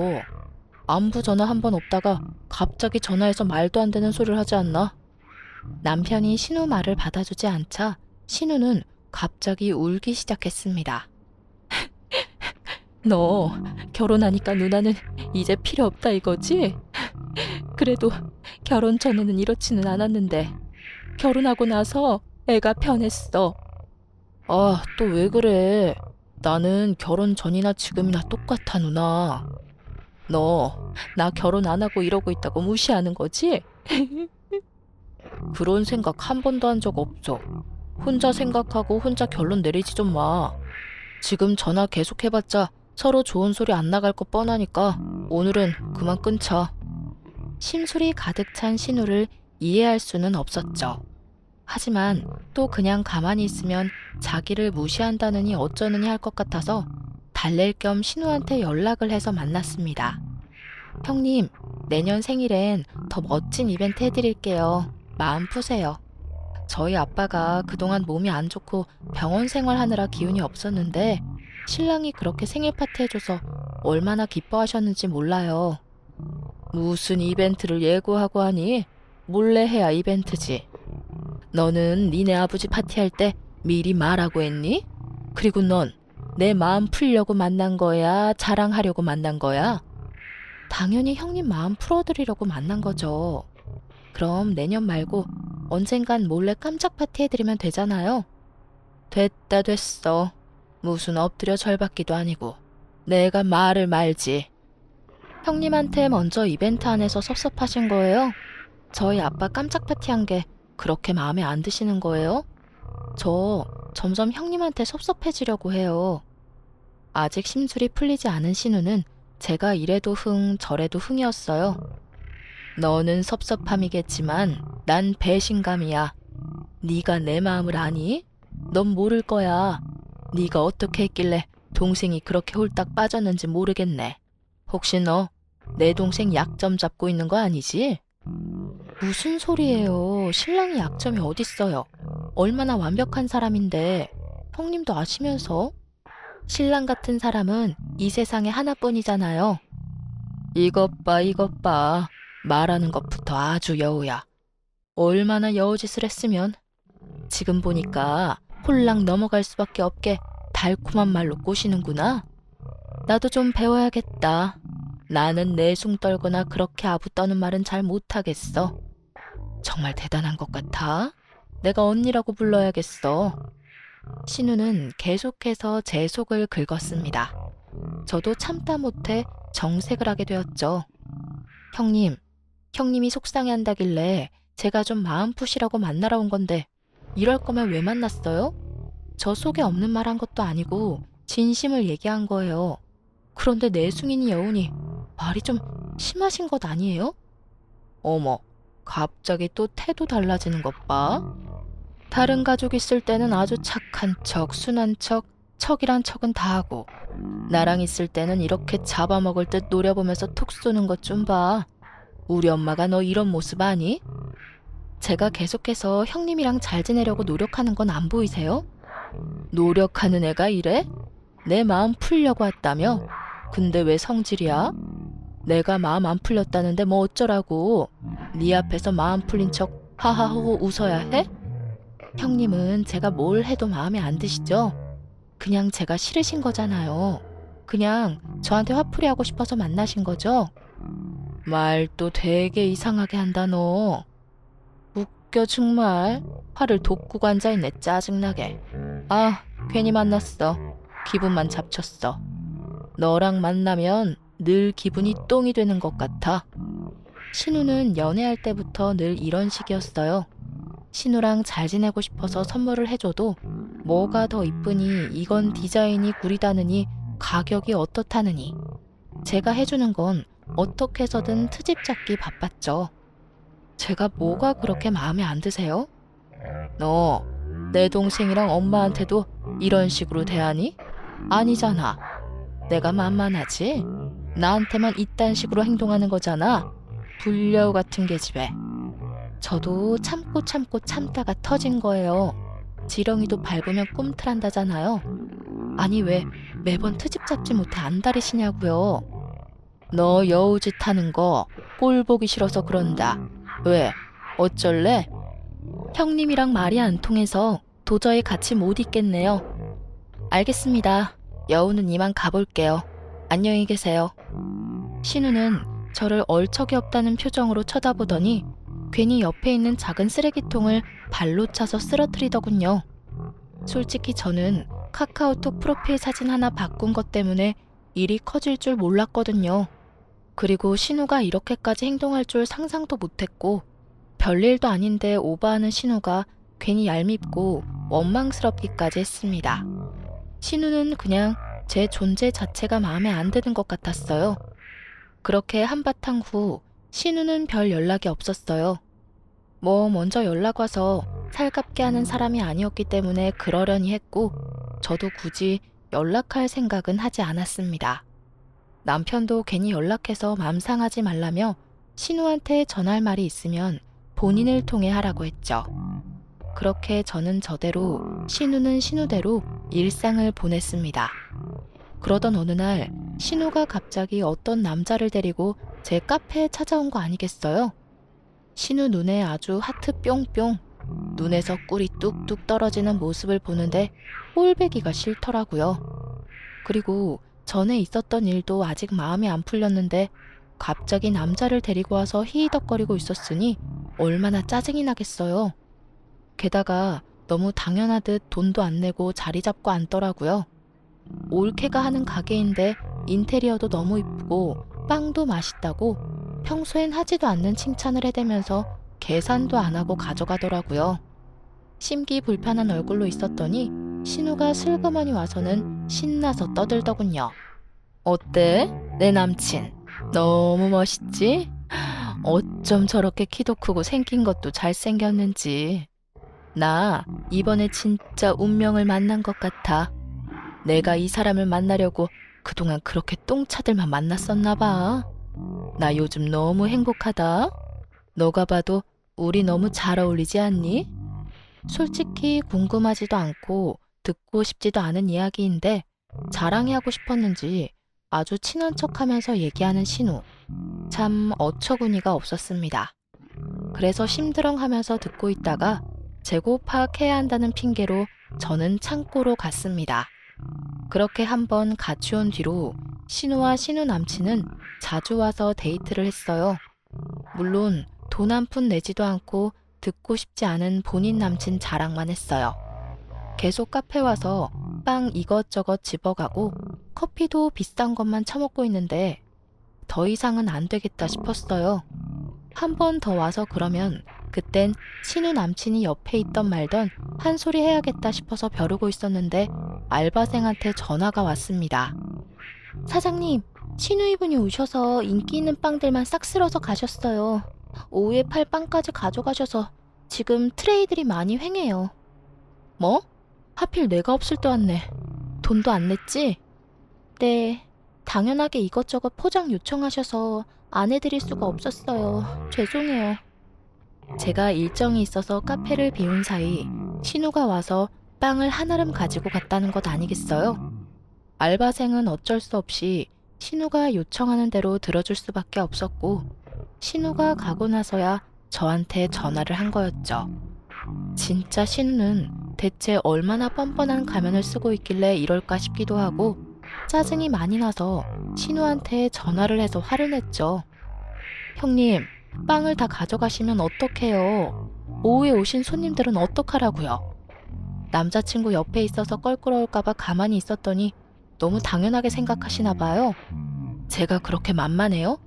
안부 전화 한 번 없다가 갑자기 전화해서 말도 안 되는 소리를 하지 않나? 남편이 신우 말을 받아주지 않자 신우는 갑자기 울기 시작했습니다. 너 결혼하니까 누나는 이제 필요 없다 이거지? 그래도 결혼 전에는 이렇지는 않았는데 결혼하고 나서 애가 변했어. 아, 또 왜 그래? 나는 결혼 전이나 지금이나 똑같아, 누나. 너 나 결혼 안 하고 이러고 있다고 무시하는 거지? 그런 생각 한 번도 한 적 없어. 혼자 생각하고 혼자 결론 내리지 좀 마. 지금 전화 계속 해봤자 서로 좋은 소리 안 나갈 거 뻔하니까 오늘은 그만 끊자. 심술이 가득 찬 신우를 이해할 수는 없었죠. 하지만 또 그냥 가만히 있으면 자기를 무시한다느니 어쩌느니 할 것 같아서 달랠 겸 신우한테 연락을 해서 만났습니다. 형님, 내년 생일엔 더 멋진 이벤트 해드릴게요. 마음 푸세요. 저희 아빠가 그동안 몸이 안 좋고 병원 생활하느라 기운이 없었는데 신랑이 그렇게 생일 파티 해줘서 얼마나 기뻐하셨는지 몰라요. 무슨 이벤트를 예고하고 하니? 몰래 해야 이벤트지. 너는 니네 아버지 파티할 때 미리 말하고 했니? 그리고 넌 내 마음 풀려고 만난 거야? 자랑하려고 만난 거야? 당연히 형님 마음 풀어드리려고 만난 거죠. 그럼 내년 말고 언젠간 몰래 깜짝 파티 해드리면 되잖아요. 됐다 됐어. 무슨 엎드려 절받기도 아니고. 내가 말을 말지. 형님한테 먼저 이벤트 안에서 섭섭하신 거예요? 저희 아빠 깜짝 파티한 게 그렇게 마음에 안 드시는 거예요? 저 점점 형님한테 섭섭해지려고 해요. 아직 심술이 풀리지 않은 신우는 제가 이래도 흥 저래도 흥이었어요. 너는 섭섭함이겠지만 난 배신감이야. 네가 내 마음을 아니? 넌 모를 거야. 네가 어떻게 했길래 동생이 그렇게 홀딱 빠졌는지 모르겠네. 혹시 너 내 동생 약점 잡고 있는 거 아니지? 무슨 소리예요. 신랑이 약점이 어딨어요. 얼마나 완벽한 사람인데 형님도 아시면서? 신랑 같은 사람은 이 세상에 하나뿐이잖아요. 이것 봐 이것 봐. 말하는 것부터 아주 여우야. 얼마나 여우짓을 했으면. 지금 보니까 홀랑 넘어갈 수밖에 없게 달콤한 말로 꼬시는구나. 나도 좀 배워야겠다. 나는 내숭 떨거나 그렇게 아부 떠는 말은 잘 못하겠어. 정말 대단한 것 같아. 내가 언니라고 불러야겠어. 신우는 계속해서 제 속을 긁었습니다. 저도 참다 못해 정색을 하게 되었죠. 형님, 형님이 속상해한다길래 제가 좀 마음 푸시라고 만나러 온 건데 이럴 거면 왜 만났어요? 저 속에 없는 말 한 것도 아니고 진심을 얘기한 거예요. 그런데 내숭이니 여우니 말이 좀 심하신 것 아니에요? 어머, 갑자기 또 태도 달라지는 것 봐. 다른 가족 있을 때는 아주 착한 척, 순한 척, 척이란 척은 다 하고 나랑 있을 때는 이렇게 잡아먹을 듯 노려보면서 톡 쏘는 것 좀 봐. 우리 엄마가 너 이런 모습 아니? 제가 계속해서 형님이랑 잘 지내려고 노력하는 건 안 보이세요? 노력하는 애가 이래? 내 마음 풀려고 왔다며? 근데 왜 성질이야? 내가 마음 안 풀렸다는데 뭐 어쩌라고? 네 앞에서 마음 풀린 척 하하호호 웃어야 해? 형님은 제가 뭘 해도 마음에 안 드시죠? 그냥 제가 싫으신 거잖아요. 그냥 저한테 화풀이하고 싶어서 만나신 거죠? 말도 되게 이상하게 한다 너. 웃겨 정말. 화를 돋구고 앉아있네 짜증나게. 아, 괜히 만났어. 기분만 잡쳤어. 너랑 만나면 늘 기분이 똥이 되는 것 같아. 신우는 연애할 때부터 늘 이런 식이었어요. 신우랑 잘 지내고 싶어서 선물을 해줘도 뭐가 더 이쁘니, 이건 디자인이 구리다느니, 가격이 어떻다느니. 제가 해주는 건 어떻게 해서든 트집 잡기 바빴죠. 제가 뭐가 그렇게 마음에 안 드세요? 너 내 동생이랑 엄마한테도 이런 식으로 대하니? 아니잖아. 내가 만만하지? 나한테만 이딴 식으로 행동하는 거잖아. 불려우 같은 계집애. 저도 참고 참다가 터진 거예요. 지렁이도 밟으면 꿈틀한다잖아요. 아니 왜 매번 트집 잡지 못해 안달이시냐고요. 너 여우짓 하는 거 꼴 보기 싫어서 그런다. 왜? 어쩔래? 형님이랑 말이 안 통해서 도저히 같이 못 있겠네요. 알겠습니다. 여우는 이만 가볼게요. 안녕히 계세요. 신우는 저를 얼척이 없다는 표정으로 쳐다보더니 괜히 옆에 있는 작은 쓰레기통을 발로 차서 쓰러뜨리더군요. 솔직히 저는 카카오톡 프로필 사진 하나 바꾼 것 때문에 일이 커질 줄 몰랐거든요. 그리고 신우가 이렇게까지 행동할 줄 상상도 못했고, 별일도 아닌데 오버하는 신우가 괜히 얄밉고 원망스럽기까지 했습니다. 신우는 그냥 제 존재 자체가 마음에 안 드는 것 같았어요. 그렇게 한바탕 후 신우는 별 연락이 없었어요. 뭐 먼저 연락 와서 살갑게 하는 사람이 아니었기 때문에 그러려니 했고, 저도 굳이 연락할 생각은 하지 않았습니다. 남편도 괜히 연락해서 맘 상하지 말라며 신우한테 전할 말이 있으면 본인을 통해 하라고 했죠. 그렇게 저는 저대로, 신우는 신우대로 일상을 보냈습니다. 그러던 어느 날 신우가 갑자기 어떤 남자를 데리고 제 카페에 찾아온 거 아니겠어요? 신우 눈에 아주 하트 뿅뿅, 눈에서 꿀이 뚝뚝 떨어지는 모습을 보는데 꼴배기가 싫더라고요. 그리고 전에 있었던 일도 아직 마음이 안 풀렸는데 갑자기 남자를 데리고 와서 히히덕거리고 있었으니 얼마나 짜증이 나겠어요. 게다가 너무 당연하듯 돈도 안 내고 자리 잡고 앉더라고요. 올케가 하는 가게인데 인테리어도 너무 이쁘고 빵도 맛있다고 평소엔 하지도 않는 칭찬을 해대면서 계산도 안 하고 가져가더라고요. 심기불편한 얼굴로 있었더니 신우가 슬그머니 와서는 신나서 떠들더군요. 어때? 내 남친. 너무 멋있지? 어쩜 저렇게 키도 크고 생긴 것도 잘생겼는지. 나 이번에 진짜 운명을 만난 것 같아. 내가 이 사람을 만나려고 그동안 그렇게 똥차들만 만났었나 봐. 나 요즘 너무 행복하다. 너가 봐도 우리 너무 잘 어울리지 않니? 솔직히 궁금하지도 않고 듣고 싶지도 않은 이야기인데 자랑이 하고 싶었는지 아주 친한 척하면서 얘기하는 신우. 참 어처구니가 없었습니다. 그래서 심드렁하면서 듣고 있다가 재고 파악해야 한다는 핑계로 저는 창고로 갔습니다. 그렇게 한번 같이 온 뒤로 신우와 신우 남친은 자주 와서 데이트를 했어요. 물론 돈 한 푼 내지도 않고 듣고 싶지 않은 본인 남친 자랑만 했어요. 계속 카페 와서 빵 이것저것 집어가고 커피도 비싼 것만 처먹고 있는데 더 이상은 안 되겠다 싶었어요. 한 번 더 와서 그러면 그땐 신우 남친이 옆에 있던 말던 한 소리 해야겠다 싶어서 벼르고 있었는데 알바생한테 전화가 왔습니다. 사장님, 신우 이분이 오셔서 인기 있는 빵들만 싹 쓸어서 가셨어요. 오후에 팔 빵까지 가져가셔서 지금 트레이들이 많이 횡해요. 뭐? 하필 내가 없을 때 왔네. 돈도 안 냈지? 네, 당연하게 이것저것 포장 요청하셔서 안 해드릴 수가 없었어요. 죄송해요. 제가 일정이 있어서 카페를 비운 사이 신우가 와서 빵을 한아름 가지고 갔다는 것 아니겠어요? 알바생은 어쩔 수 없이 신우가 요청하는 대로 들어줄 수밖에 없었고, 신우가 가고 나서야 저한테 전화를 한 거였죠. 진짜 신우는 대체 얼마나 뻔뻔한 가면을 쓰고 있길래 이럴까 싶기도 하고, 짜증이 많이 나서 신우한테 전화를 해서 화를 냈죠. 형님, 빵을 다 가져가시면 어떡해요? 오후에 오신 손님들은 어떡하라고요? 남자친구 옆에 있어서 껄끄러울까봐 가만히 있었더니 너무 당연하게 생각하시나 봐요. 제가 그렇게 만만해요?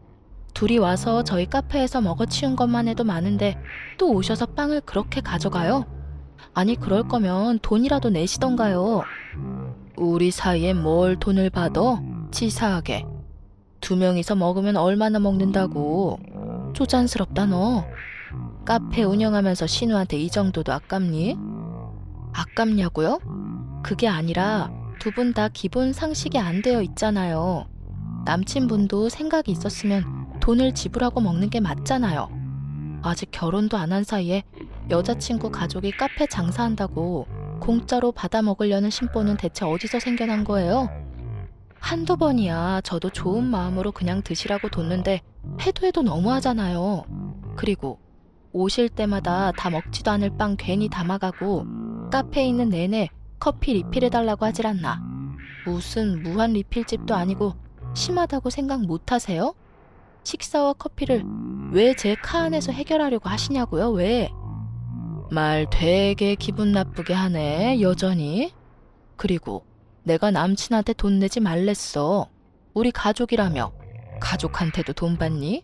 둘이 와서 저희 카페에서 먹어치운 것만 해도 많은데 또 오셔서 빵을 그렇게 가져가요? 아니, 그럴 거면 돈이라도 내시던가요. 우리 사이에 뭘 돈을 받아? 치사하게. 두 명이서 먹으면 얼마나 먹는다고. 쪼잔스럽다 너. 카페 운영하면서 신우한테 이 정도도 아깝니? 아깝냐고요? 그게 아니라 두 분 다 기본 상식이 안 되어 있잖아요. 남친분도 생각이 있었으면 돈을 지불하고 먹는 게 맞잖아요. 아직 결혼도 안 한 사이에 여자친구 가족이 카페 장사한다고 공짜로 받아 먹으려는 심보는 대체 어디서 생겨난 거예요? 한두 번이야 저도 좋은 마음으로 그냥 드시라고 뒀는데 해도 너무하잖아요. 그리고 오실 때마다 다 먹지도 않을 빵 괜히 담아가고 카페에 있는 내내 커피 리필해달라고 하질 않나. 무슨 무한 리필집도 아니고 심하다고 생각 못 하세요? 식사와 커피를 왜 제 카 안에서 해결하려고 하시냐고요? 왜? 말 되게 기분 나쁘게 하네, 여전히. 그리고 내가 남친한테 돈 내지 말랬어. 우리 가족이라며. 가족한테도 돈 받니?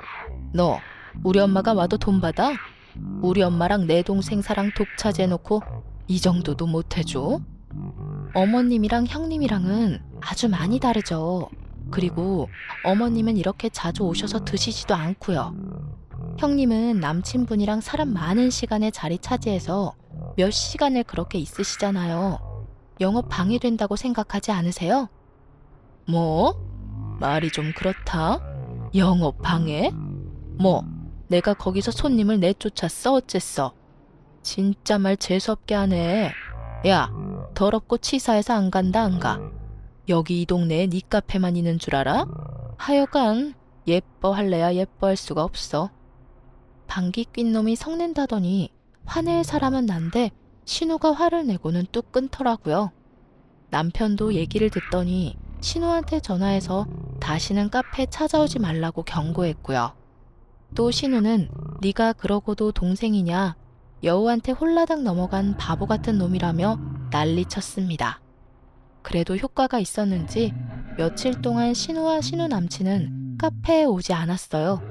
너 우리 엄마가 와도 돈 받아? 우리 엄마랑 내 동생 사랑 독차지해놓고 이 정도도 못 해줘? 어머님이랑 형님이랑은 아주 많이 다르죠. 그리고 어머님은 이렇게 자주 오셔서 드시지도 않고요. 형님은 남친분이랑 사람 많은 시간에 자리 차지해서 몇 시간을 그렇게 있으시잖아요. 영업 방해된다고 생각하지 않으세요? 뭐? 말이 좀 그렇다. 영업 방해? 뭐, 내가 거기서 손님을 내쫓았어 어쨌어? 진짜 말 재수없게 하네. 야, 더럽고 치사해서 안 간다 안 가. 여기 이 동네에 네 카페만 있는 줄 알아? 하여간 예뻐할래야 예뻐할 수가 없어. 방귀 낀 놈이 성낸다더니 화낼 사람은 난데 신우가 화를 내고는 뚝 끊더라고요. 남편도 얘기를 듣더니 신우한테 전화해서 다시는 카페에 찾아오지 말라고 경고했고요. 또 신우는 네가 그러고도 동생이냐, 여우한테 홀라당 넘어간 바보 같은 놈이라며 난리쳤습니다. 그래도 효과가 있었는지 며칠 동안 신우와 신우 남친은 카페에 오지 않았어요.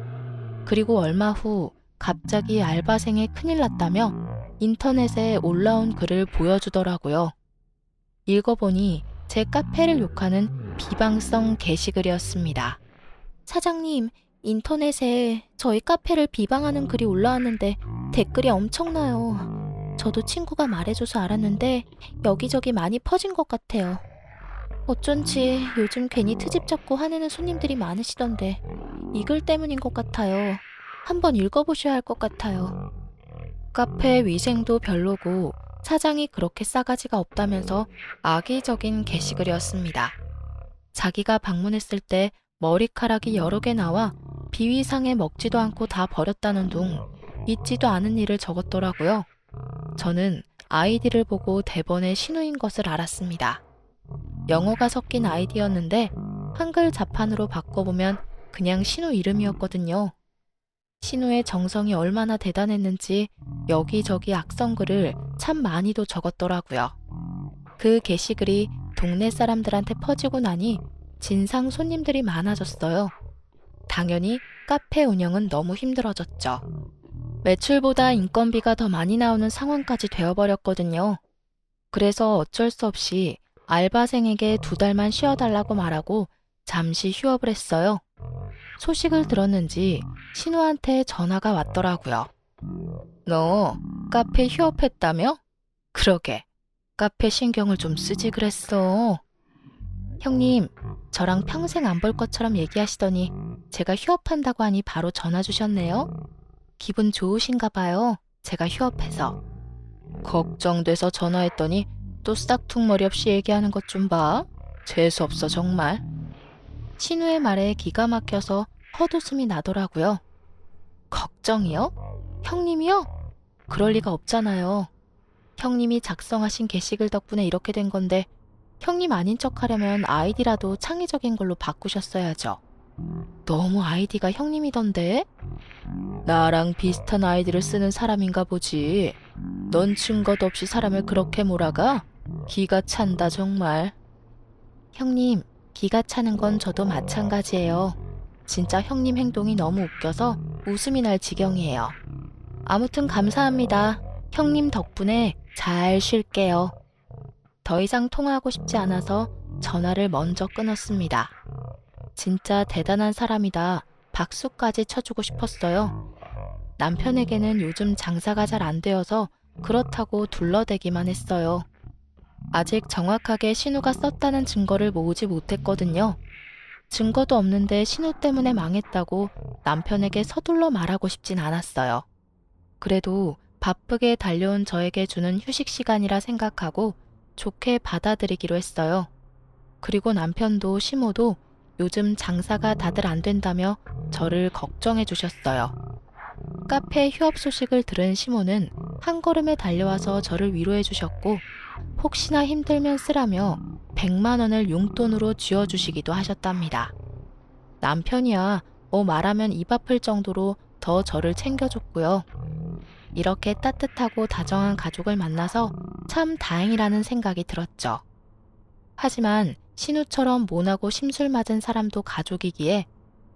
그리고 얼마 후 갑자기 알바생에 큰일 났다며 인터넷에 올라온 글을 보여주더라고요. 읽어보니 제 카페를 욕하는 비방성 게시글이었습니다. 사장님, 인터넷에 저희 카페를 비방하는 글이 올라왔는데 댓글이 엄청나요. 저도 친구가 말해줘서 알았는데 여기저기 많이 퍼진 것 같아요. 어쩐지 요즘 괜히 트집 잡고 화내는 손님들이 많으시던데 이 글 때문인 것 같아요. 한번 읽어보셔야 할 것 같아요. 카페 위생도 별로고 사장이 그렇게 싸가지가 없다면서 악의적인 게시글이었습니다. 자기가 방문했을 때 머리카락이 여러 개 나와 비위상에 먹지도 않고 다 버렸다는 둥 있지도 않은 일을 적었더라고요. 저는 아이디를 보고 대번에 신우인 것을 알았습니다. 영어가 섞인 아이디였는데 한글 자판으로 바꿔보면 그냥 신우 이름이었거든요. 신우의 정성이 얼마나 대단했는지 여기저기 악성글을 참 많이도 적었더라고요. 그 게시글이 동네 사람들한테 퍼지고 나니 진상 손님들이 많아졌어요. 당연히 카페 운영은 너무 힘들어졌죠. 매출보다 인건비가 더 많이 나오는 상황까지 되어버렸거든요. 그래서 어쩔 수 없이 알바생에게 2달만 쉬어달라고 말하고 잠시 휴업을 했어요. 소식을 들었는지 신우한테 전화가 왔더라고요. 너 카페 휴업했다며? 그러게, 카페 신경을 좀 쓰지 그랬어. 형님, 저랑 평생 안 볼 것처럼 얘기하시더니 제가 휴업한다고 하니 바로 전화 주셨네요. 기분 좋으신가 봐요. 제가 휴업해서. 걱정돼서 전화했더니 또 싹퉁머리 없이 얘기하는 것 좀 봐. 재수없어 정말. 신우의 말에 기가 막혀서 헛웃음이 나더라고요. 걱정이요? 형님이요? 그럴 리가 없잖아요. 형님이 작성하신 게시글 덕분에 이렇게 된 건데 형님 아닌 척 하려면 아이디라도 창의적인 걸로 바꾸셨어야죠. 너무 아이디가 형님이던데? 나랑 비슷한 아이디를 쓰는 사람인가 보지. 넌 증거도 없이 사람을 그렇게 몰아가? 기가 찬다 정말. 형님, 기가 차는 건 저도 마찬가지예요. 진짜 형님 행동이 너무 웃겨서 웃음이 날 지경이에요. 아무튼 감사합니다. 형님 덕분에 잘 쉴게요. 더 이상 통화하고 싶지 않아서 전화를 먼저 끊었습니다. 진짜 대단한 사람이다. 박수까지 쳐주고 싶었어요. 남편에게는 요즘 장사가 잘 안 되어서 그렇다고 둘러대기만 했어요. 아직 정확하게 신우가 썼다는 증거를 모으지 못했거든요. 증거도 없는데 신우 때문에 망했다고 남편에게 서둘러 말하고 싶진 않았어요. 그래도 바쁘게 달려온 저에게 주는 휴식 시간이라 생각하고 좋게 받아들이기로 했어요. 그리고 남편도 시모도 요즘 장사가 다들 안 된다며 저를 걱정해 주셨어요. 카페 휴업 소식을 들은 시모는 한 걸음에 달려와서 저를 위로해 주셨고 혹시나 힘들면 쓰라며 100만 원을 용돈으로 쥐어주시기도 하셨답니다. 남편이야 말하면 입 아플 정도로 더 저를 챙겨줬고요. 이렇게 따뜻하고 다정한 가족을 만나서 참 다행이라는 생각이 들었죠. 하지만 신우처럼 모나고 심술 맞은 사람도 가족이기에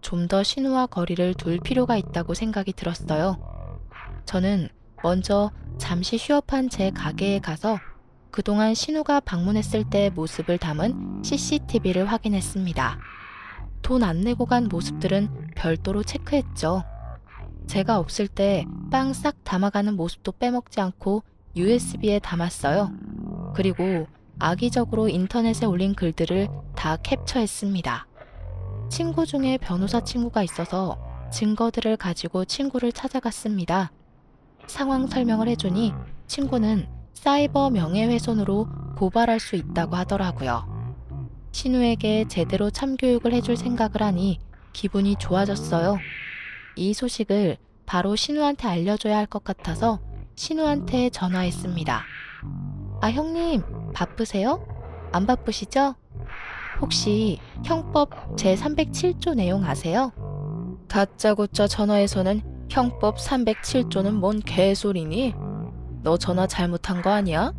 좀 더 신우와 거리를 둘 필요가 있다고 생각이 들었어요. 저는 먼저 잠시 휴업한 제 가게에 가서 그동안 신우가 방문했을 때 모습을 담은 CCTV를 확인했습니다. 돈 안 내고 간 모습들은 별도로 체크했죠. 제가 없을 때 빵 싹 담아가는 모습도 빼먹지 않고 USB에 담았어요. 그리고 악의적으로 인터넷에 올린 글들을 다 캡처했습니다. 친구 중에 변호사 친구가 있어서 증거들을 가지고 친구를 찾아갔습니다. 상황 설명을 해주니 친구는 사이버 명예훼손으로 고발할 수 있다고 하더라고요. 신우에게 제대로 참교육을 해줄 생각을 하니 기분이 좋아졌어요. 이 소식을 바로 신우한테 알려줘야 할 것 같아서 신우한테 전화했습니다. 아, 형님, 바쁘세요? 안 바쁘시죠? 혹시 형법 제307조 내용 아세요? 다짜고짜 전화해서는 형법 307조는 뭔 개소리니? 너 전화 잘못한 거 아니야?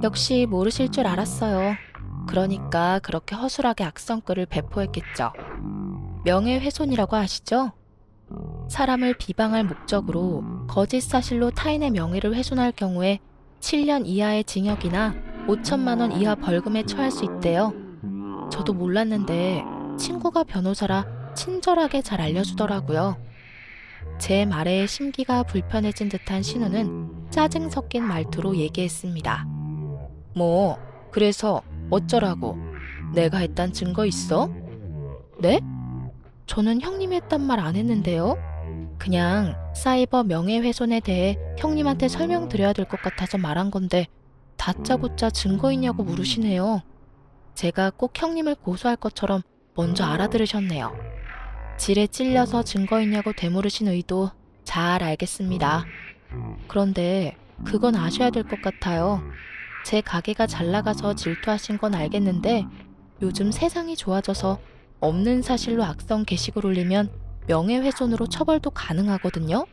역시 모르실 줄 알았어요. 그러니까 그렇게 허술하게 악성글을 배포했겠죠. 명예훼손이라고 아시죠? 사람을 비방할 목적으로 거짓 사실로 타인의 명예를 훼손할 경우에 7년 이하의 징역이나 5천만 원 이하 벌금에 처할 수 있대요. 저도 몰랐는데 친구가 변호사라 친절하게 잘 알려주더라고요. 제 말에 심기가 불편해진 듯한 신우는 짜증 섞인 말투로 얘기했습니다. 뭐, 그래서 어쩌라고? 내가 했단 증거 있어? 네? 저는 형님이 했단 말 안 했는데요. 그냥 사이버 명예훼손에 대해 형님한테 설명드려야 될 것 같아서 말한 건데 다짜고짜 증거 있냐고 물으시네요. 제가 꼭 형님을 고소할 것처럼 먼저 알아들으셨네요. 질에 찔려서 증거 있냐고 되물으신 의도 잘 알겠습니다. 그런데 그건 아셔야 될 것 같아요. 제 가게가 잘 나가서 질투하신 건 알겠는데 요즘 세상이 좋아져서 없는 사실로 악성 게시글 올리면 명예훼손으로 처벌도 가능하거든요.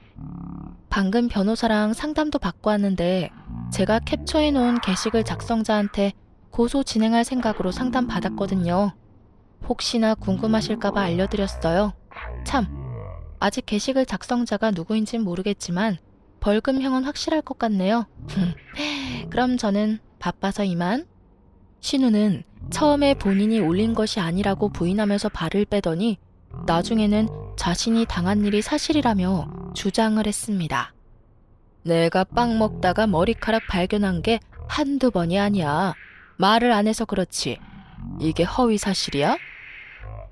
방금 변호사랑 상담도 받고 왔는데 제가 캡처해놓은 게시글 작성자한테 고소 진행할 생각으로 상담 받았거든요. 혹시나 궁금하실까봐 알려드렸어요. 참, 아직 게시글 작성자가 누구인진 모르겠지만 벌금형은 확실할 것 같네요. 그럼 저는 바빠서 이만. 신우는 처음에 본인이 올린 것이 아니라고 부인하면서 발을 빼더니 나중에는 자신이 당한 일이 사실이라며 주장을 했습니다. 내가 빵 먹다가 머리카락 발견한 게 한두 번이 아니야. 말을 안 해서 그렇지. 이게 허위 사실이야?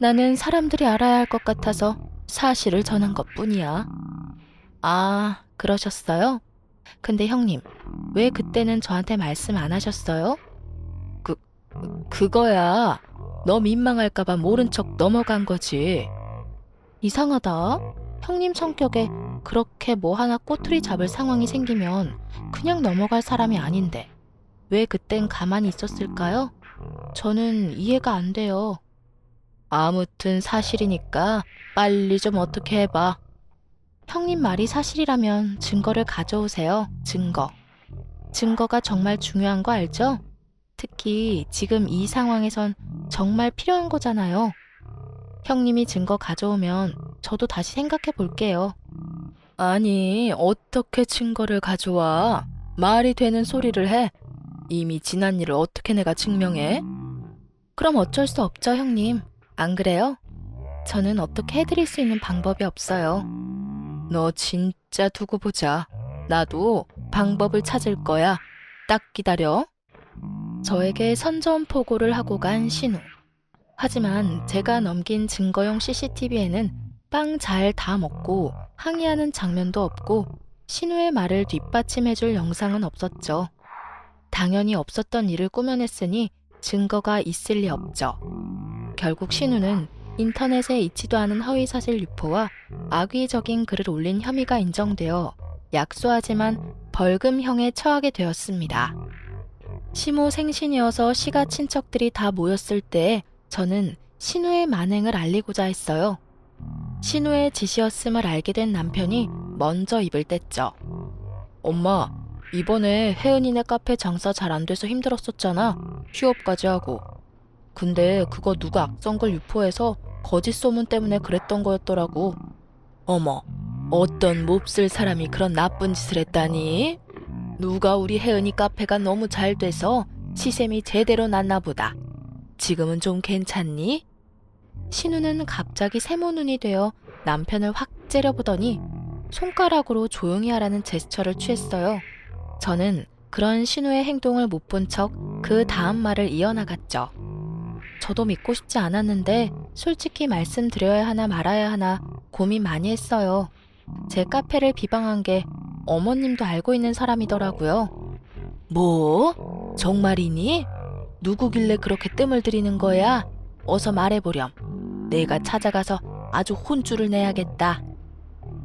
나는 사람들이 알아야 할 것 같아서 사실을 전한 것뿐이야. 아, 그러셨어요? 근데 형님, 왜 그때는 저한테 말씀 안 하셨어요? 그거야. 너 민망할까봐 모른 척 넘어간 거지. 이상하다. 형님 성격에 그렇게 뭐 하나 꼬투리 잡을 상황이 생기면 그냥 넘어갈 사람이 아닌데 왜 그땐 가만히 있었을까요? 저는 이해가 안 돼요. 아무튼 사실이니까 빨리 좀 어떻게 해봐. 형님 말이 사실이라면 증거를 가져오세요. 증거. 증거가 정말 중요한 거 알죠? 특히 지금 이 상황에선 정말 필요한 거잖아요. 형님이 증거 가져오면 저도 다시 생각해 볼게요. 아니, 어떻게 증거를 가져와? 말이 되는 소리를 해. 이미 지난 일을 어떻게 내가 증명해? 그럼 어쩔 수 없죠, 형님. 안 그래요? 저는 어떻게 해드릴 수 있는 방법이 없어요. 너 진짜 두고 보자. 나도 방법을 찾을 거야. 딱 기다려. 저에게 선전포고를 하고 간 신우. 하지만 제가 넘긴 증거용 CCTV에는 빵 잘 다 먹고 항의하는 장면도 없고 신우의 말을 뒷받침해줄 영상은 없었죠. 당연히 없었던 일을 꾸며냈으니 증거가 있을 리 없죠. 결국 신우는 인터넷에 있지도 않은 허위사실 유포와 악의적인 글을 올린 혐의가 인정되어 약소하지만 벌금형에 처하게 되었습니다. 시모 생신이어서 시가 친척들이 다 모였을 때 저는 신우의 만행을 알리고자 했어요. 신우의 짓이었음을 알게 된 남편이 먼저 입을 뗐죠. 엄마, 이번에 혜은이네 카페 장사 잘 안 돼서 힘들었었잖아. 휴업까지 하고. 근데 그거 누가 악성글 유포해서 거짓 소문 때문에 그랬던 거였더라고. 어머, 어떤 몹쓸 사람이 그런 나쁜 짓을 했다니? 누가 우리 혜은이 카페가 너무 잘 돼서 시샘이 제대로 났나 보다. 지금은 좀 괜찮니? 신우는 갑자기 세모눈이 되어 남편을 확 째려보더니 손가락으로 조용히 하라는 제스처를 취했어요. 저는 그런 신우의 행동을 못 본 척 그 다음 말을 이어나갔죠. 저도 믿고 싶지 않았는데 솔직히 말씀드려야 하나 말아야 하나 고민 많이 했어요. 제 카페를 비방한 게 어머님도 알고 있는 사람이더라고요. 뭐? 정말이니? 누구길래 그렇게 뜸을 들이는 거야? 어서 말해보렴. 내가 찾아가서 아주 혼쭐을 내야겠다.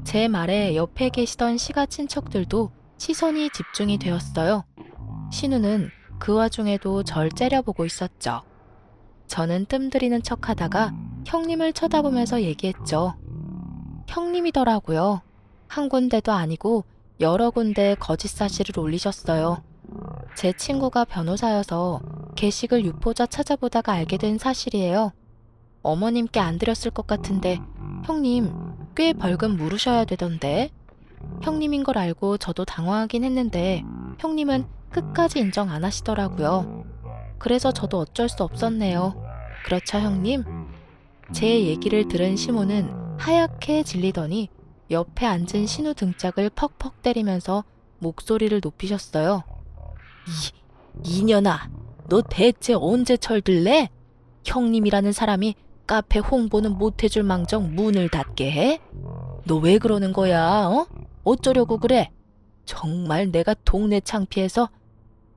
제 말에 옆에 계시던 시가 친척들도 시선이 집중이 되었어요. 신우는 그 와중에도 절 째려보고 있었죠. 저는 뜸들이는 척하다가 형님을 쳐다보면서 얘기했죠. 형님이더라고요. 한 군데도 아니고 여러 군데 거짓 사실을 올리셨어요. 제 친구가 변호사여서 게시글 유포자 찾아보다가 알게 된 사실이에요. 어머님께 안 드렸을 것 같은데 형님 꽤 벌금 물으셔야 되던데. 형님인 걸 알고 저도 당황하긴 했는데 형님은 끝까지 인정 안 하시더라고요. 그래서 저도 어쩔 수 없었네요. 그렇죠, 형님? 제 얘기를 들은 시모는 하얗게 질리더니 옆에 앉은 신우 등짝을 퍽퍽 때리면서 목소리를 높이셨어요. 이년아, 너 대체 언제 철들래? 형님이라는 사람이 카페 홍보는 못해줄 망정 문을 닫게 해? 너 왜 그러는 거야, 어? 어쩌려고 그래? 정말 내가 동네 창피해서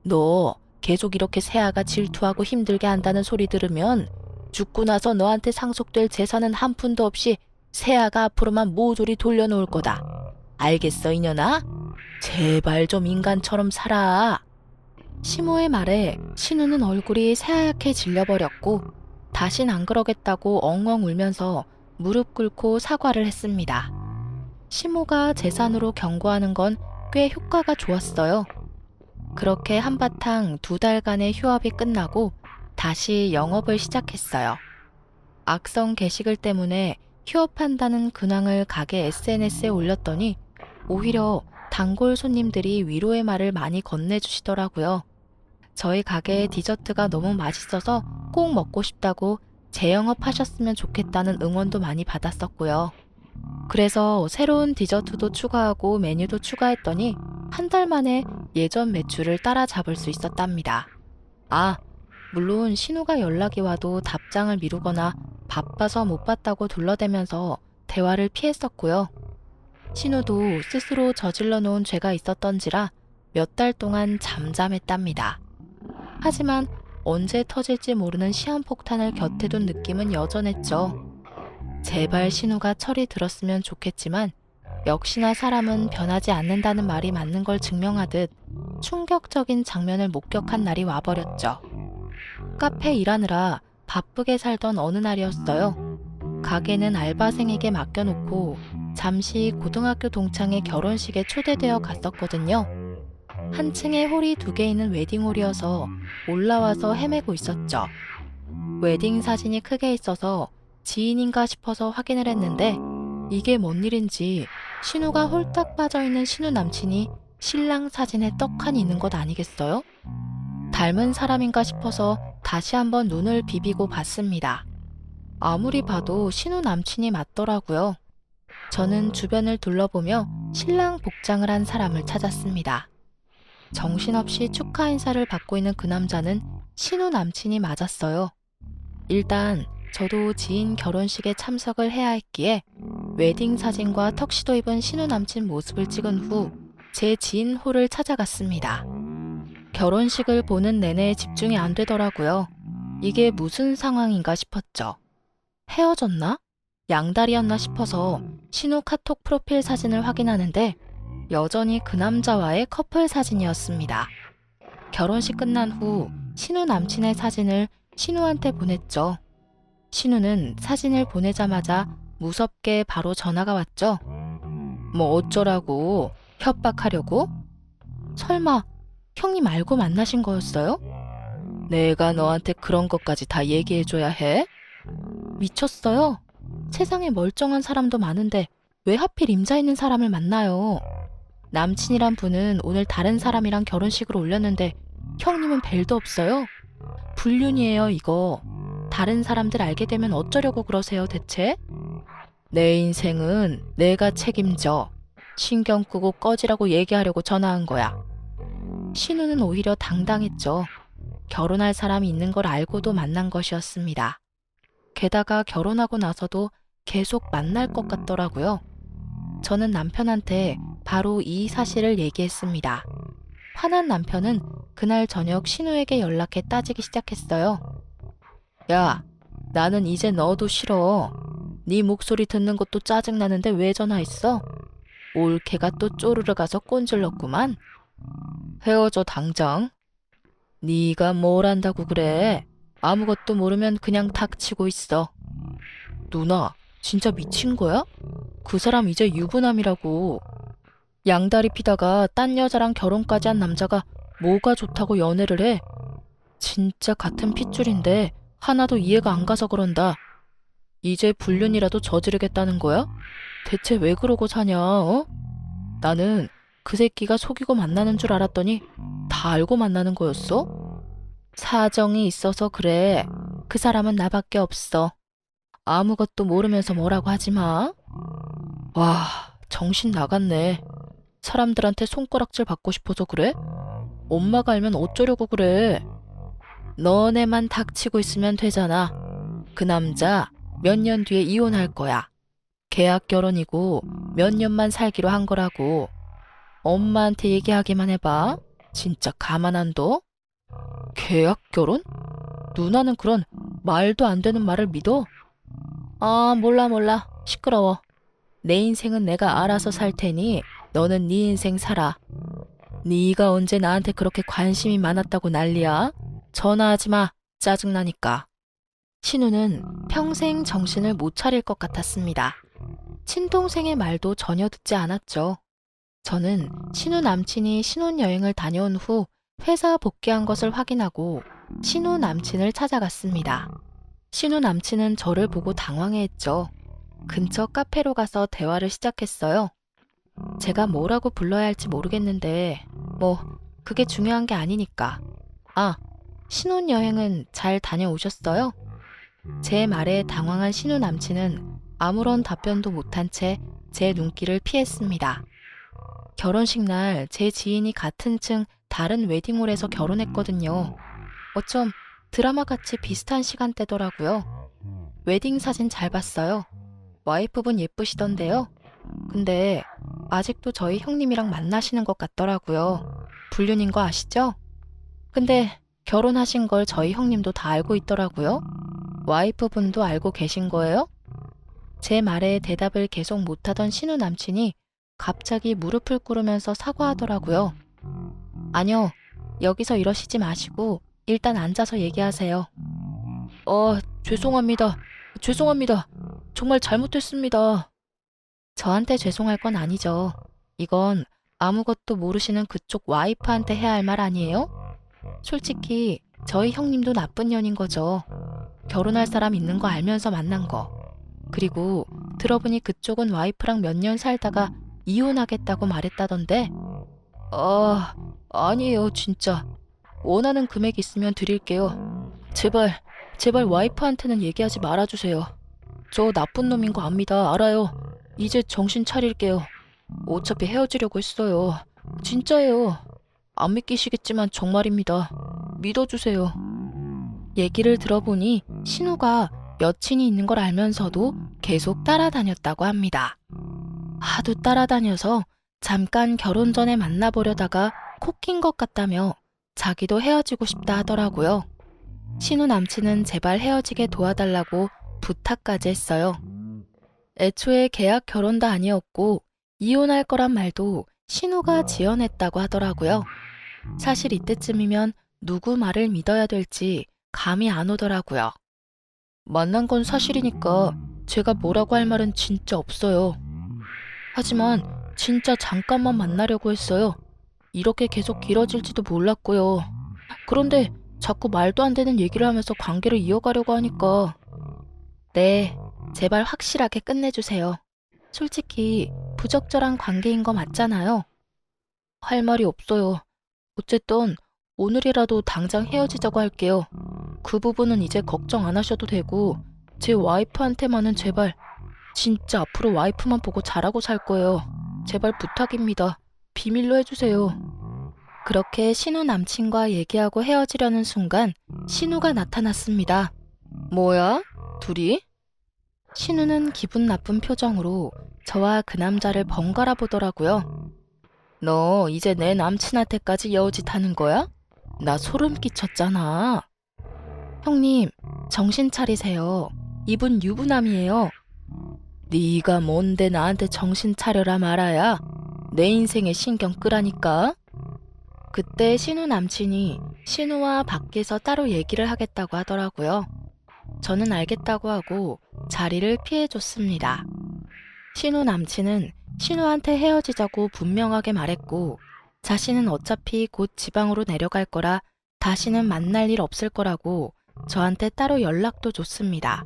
너 계속 이렇게 세아가 질투하고 힘들게 한다는 소리 들으면 죽고 나서 너한테 상속될 재산은 한 푼도 없이 세아가 앞으로만 모조리 돌려놓을 거다. 알겠어, 이년아? 제발 좀 인간처럼 살아. 시모의 말에 신우는 얼굴이 새하얗게 질려버렸고 다신 안 그러겠다고 엉엉 울면서 무릎 꿇고 사과를 했습니다. 시모가 재산으로 경고하는 건 꽤 효과가 좋았어요. 그렇게 한바탕 2달간의 휴업이 끝나고 다시 영업을 시작했어요. 악성 게시글 때문에 휴업한다는 근황을 가게 SNS에 올렸더니 오히려 단골 손님들이 위로의 말을 많이 건네주시더라고요. 저희 가게의 디저트가 너무 맛있어서 꼭 먹고 싶다고 재영업하셨으면 좋겠다는 응원도 많이 받았었고요. 그래서 새로운 디저트도 추가하고 메뉴도 추가했더니 한 달 만에 예전 매출을 따라잡을 수 있었답니다. 아, 물론 신우가 연락이 와도 답장을 미루거나 바빠서 못 봤다고 둘러대면서 대화를 피했었고요. 신우도 스스로 저질러 놓은 죄가 있었던지라 몇 달 동안 잠잠했답니다. 하지만 언제 터질지 모르는 시한폭탄을 곁에 둔 느낌은 여전했죠. 제발 신우가 철이 들었으면 좋겠지만 역시나 사람은 변하지 않는다는 말이 맞는 걸 증명하듯 충격적인 장면을 목격한 날이 와버렸죠. 카페 일하느라 바쁘게 살던 어느 날이었어요. 가게는 알바생에게 맡겨놓고 잠시 고등학교 동창의 결혼식에 초대되어 갔었거든요. 한 층에 홀이 2개 있는 웨딩홀이어서 올라와서 헤매고 있었죠. 웨딩 사진이 크게 있어서 지인인가 싶어서 확인을 했는데 이게 뭔 일인지 신우가 홀딱 빠져있는 신우 남친이 신랑 사진에 떡하니 있는 것 아니겠어요? 닮은 사람인가 싶어서 다시 한번 눈을 비비고 봤습니다. 아무리 봐도 신우 남친이 맞더라고요. 저는 주변을 둘러보며 신랑 복장을 한 사람을 찾았습니다. 정신없이 축하 인사를 받고 있는 그 남자는 신우 남친이 맞았어요. 일단 저도 지인 결혼식에 참석을 해야 했기에 웨딩 사진과 턱시도 입은 신우 남친 모습을 찍은 후 제 지인 홀을 찾아갔습니다. 결혼식을 보는 내내 집중이 안 되더라고요. 이게 무슨 상황인가 싶었죠. 헤어졌나? 양다리였나 싶어서 신우 카톡 프로필 사진을 확인하는데 여전히 그 남자와의 커플 사진이었습니다. 결혼식 끝난 후 신우 남친의 사진을 신우한테 보냈죠. 신우는 사진을 보내자마자 무섭게 바로 전화가 왔죠. 뭐 어쩌라고? 협박하려고? 설마 형님 알고 만나신 거였어요? 내가 너한테 그런 것까지 다 얘기해줘야 해? 미쳤어요? 세상에 멀쩡한 사람도 많은데 왜 하필 임자 있는 사람을 만나요? 남친이란 분은 오늘 다른 사람이랑 결혼식을 올렸는데 형님은 벨도 없어요? 불륜이에요 이거. 다른 사람들 알게 되면 어쩌려고 그러세요 대체? 내 인생은 내가 책임져. 신경 끄고 꺼지라고 얘기하려고 전화한 거야. 신우는 오히려 당당했죠. 결혼할 사람이 있는 걸 알고도 만난 것이었습니다. 게다가 결혼하고 나서도 계속 만날 것 같더라고요. 저는 남편한테 바로 이 사실을 얘기했습니다. 화난 남편은 그날 저녁 신우에게 연락해 따지기 시작했어요. 야, 나는 이제 너도 싫어. 네 목소리 듣는 것도 짜증나는데 왜 전화했어? 올케가 또 쪼르르 가서 꼰질렀구만. 헤어져 당장. 네가 뭘 안다고 그래. 아무것도 모르면 그냥 닥치고 있어. 누나, 진짜 미친 거야? 그 사람 이제 유부남이라고. 양다리 피다가 딴 여자랑 결혼까지 한 남자가 뭐가 좋다고 연애를 해? 진짜 같은 핏줄인데 하나도 이해가 안 가서 그런다. 이제 불륜이라도 저지르겠다는 거야? 대체 왜 그러고 사냐, 어? 나는 그 새끼가 속이고 만나는 줄 알았더니 다 알고 만나는 거였어? 사정이 있어서 그래. 그 사람은 나밖에 없어. 아무것도 모르면서 뭐라고 하지 마. 와, 정신 나갔네. 사람들한테 손가락질 받고 싶어서 그래? 엄마가 알면 어쩌려고 그래? 너네만 닥치고 있으면 되잖아. 그 남자 몇 년 뒤에 이혼할 거야. 계약 결혼이고 몇 년만 살기로 한 거라고. 엄마한테 얘기하기만 해봐. 진짜 가만 안 둬? 계약 결혼? 누나는 그런 말도 안 되는 말을 믿어? 아, 몰라. 시끄러워. 내 인생은 내가 알아서 살 테니 너는 네 인생 살아. 네가 언제 나한테 그렇게 관심이 많았다고 난리야? 전화하지 마. 짜증나니까. 신우는 평생 정신을 못 차릴 것 같았습니다. 친동생의 말도 전혀 듣지 않았죠. 저는 신우 남친이 신혼여행을 다녀온 후 회사 복귀한 것을 확인하고 신우 남친을 찾아갔습니다. 신우 남친은 저를 보고 당황해했죠. 근처 카페로 가서 대화를 시작했어요. 제가 뭐라고 불러야 할지 모르겠는데 그게 중요한 게 아니니까. 아, 신혼여행은 잘 다녀오셨어요? 제 말에 당황한 신우 남친은 아무런 답변도 못한 채 제 눈길을 피했습니다. 결혼식 날 제 지인이 같은 층 다른 웨딩홀에서 결혼했거든요. 어쩜 드라마같이 비슷한 시간대더라고요. 웨딩 사진 잘 봤어요. 와이프분 예쁘시던데요. 근데 아직도 저희 형님이랑 만나시는 것 같더라고요. 불륜인 거 아시죠? 근데 결혼하신 걸 저희 형님도 다 알고 있더라고요. 와이프분도 알고 계신 거예요? 제 말에 대답을 계속 못하던 신우 남친이 갑자기 무릎을 꿇으면서 사과하더라고요. 아니요, 여기서 이러시지 마시고 일단 앉아서 얘기하세요. 죄송합니다. 죄송합니다. 정말 잘못했습니다. 저한테 죄송할 건 아니죠. 이건 아무것도 모르시는 그쪽 와이프한테 해야 할 말 아니에요? 솔직히 저희 형님도 나쁜 년인 거죠. 결혼할 사람 있는 거 알면서 만난 거. 그리고 들어보니 그쪽은 와이프랑 몇 년 살다가 이혼하겠다고 말했다던데? 아니에요, 진짜. 원하는 금액 있으면 드릴게요. 제발 와이프한테는 얘기하지 말아주세요. 저 나쁜 놈인 거 압니다. 알아요. 이제 정신 차릴게요. 어차피 헤어지려고 했어요. 진짜예요. 안 믿기시겠지만 정말입니다. 믿어주세요. 얘기를 들어보니 신우가 여친이 있는 걸 알면서도 계속 따라다녔다고 합니다. 하도 따라다녀서 잠깐 결혼 전에 만나보려다가 콕 낀 것 같다며 자기도 헤어지고 싶다 하더라고요. 신우 남친은 제발 헤어지게 도와달라고 부탁까지 했어요. 애초에 계약 결혼도 아니었고 이혼할 거란 말도 신우가 지어냈다고 하더라고요. 사실 이때쯤이면 누구 말을 믿어야 될지 감이 안 오더라고요. 만난 건 사실이니까 제가 뭐라고 할 말은 진짜 없어요. 하지만 진짜 잠깐만 만나려고 했어요. 이렇게 계속 길어질지도 몰랐고요. 그런데 자꾸 말도 안 되는 얘기를 하면서 관계를 이어가려고 하니까. 네, 제발 확실하게 끝내주세요. 솔직히 부적절한 관계인 거 맞잖아요. 할 말이 없어요. 어쨌든 오늘이라도 당장 헤어지자고 할게요. 그 부분은 이제 걱정 안 하셔도 되고 제 와이프한테만은 제발, 진짜 앞으로 와이프만 보고 잘하고 살 거예요. 제발 부탁입니다. 비밀로 해주세요. 그렇게 신우 남친과 얘기하고 헤어지려는 순간 신우가 나타났습니다. 뭐야? 둘이? 신우는 기분 나쁜 표정으로 저와 그 남자를 번갈아 보더라고요. 너 이제 내 남친한테까지 여우짓 하는 거야? 나 소름 끼쳤잖아. 형님, 정신 차리세요. 이분 유부남이에요. 네가 뭔데 나한테 정신 차려라 말아야. 내 인생에 신경 끄라니까. 그때 신우 남친이 신우와 밖에서 따로 얘기를 하겠다고 하더라고요. 저는 알겠다고 하고 자리를 피해줬습니다. 신우 남친은 신우한테 헤어지자고 분명하게 말했고 자신은 어차피 곧 지방으로 내려갈 거라 다시는 만날 일 없을 거라고 저한테 따로 연락도 줬습니다.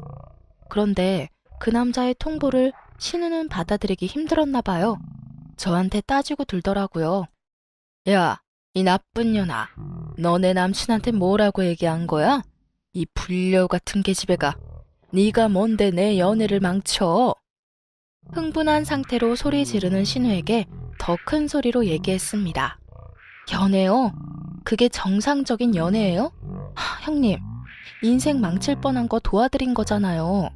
그런데 그 남자의 통보를 신우는 받아들이기 힘들었나 봐요. 저한테 따지고 들더라고요. 야, 이 나쁜 년아. 너 내 남친한테 뭐라고 얘기한 거야? 이 불려 같은 계집애가. 네가 뭔데 내 연애를 망쳐? 흥분한 상태로 소리 지르는 신우에게 더 큰 소리로 얘기했습니다. 연애요? 그게 정상적인 연애예요? 형님, 인생 망칠 뻔한 거 도와드린 거잖아요.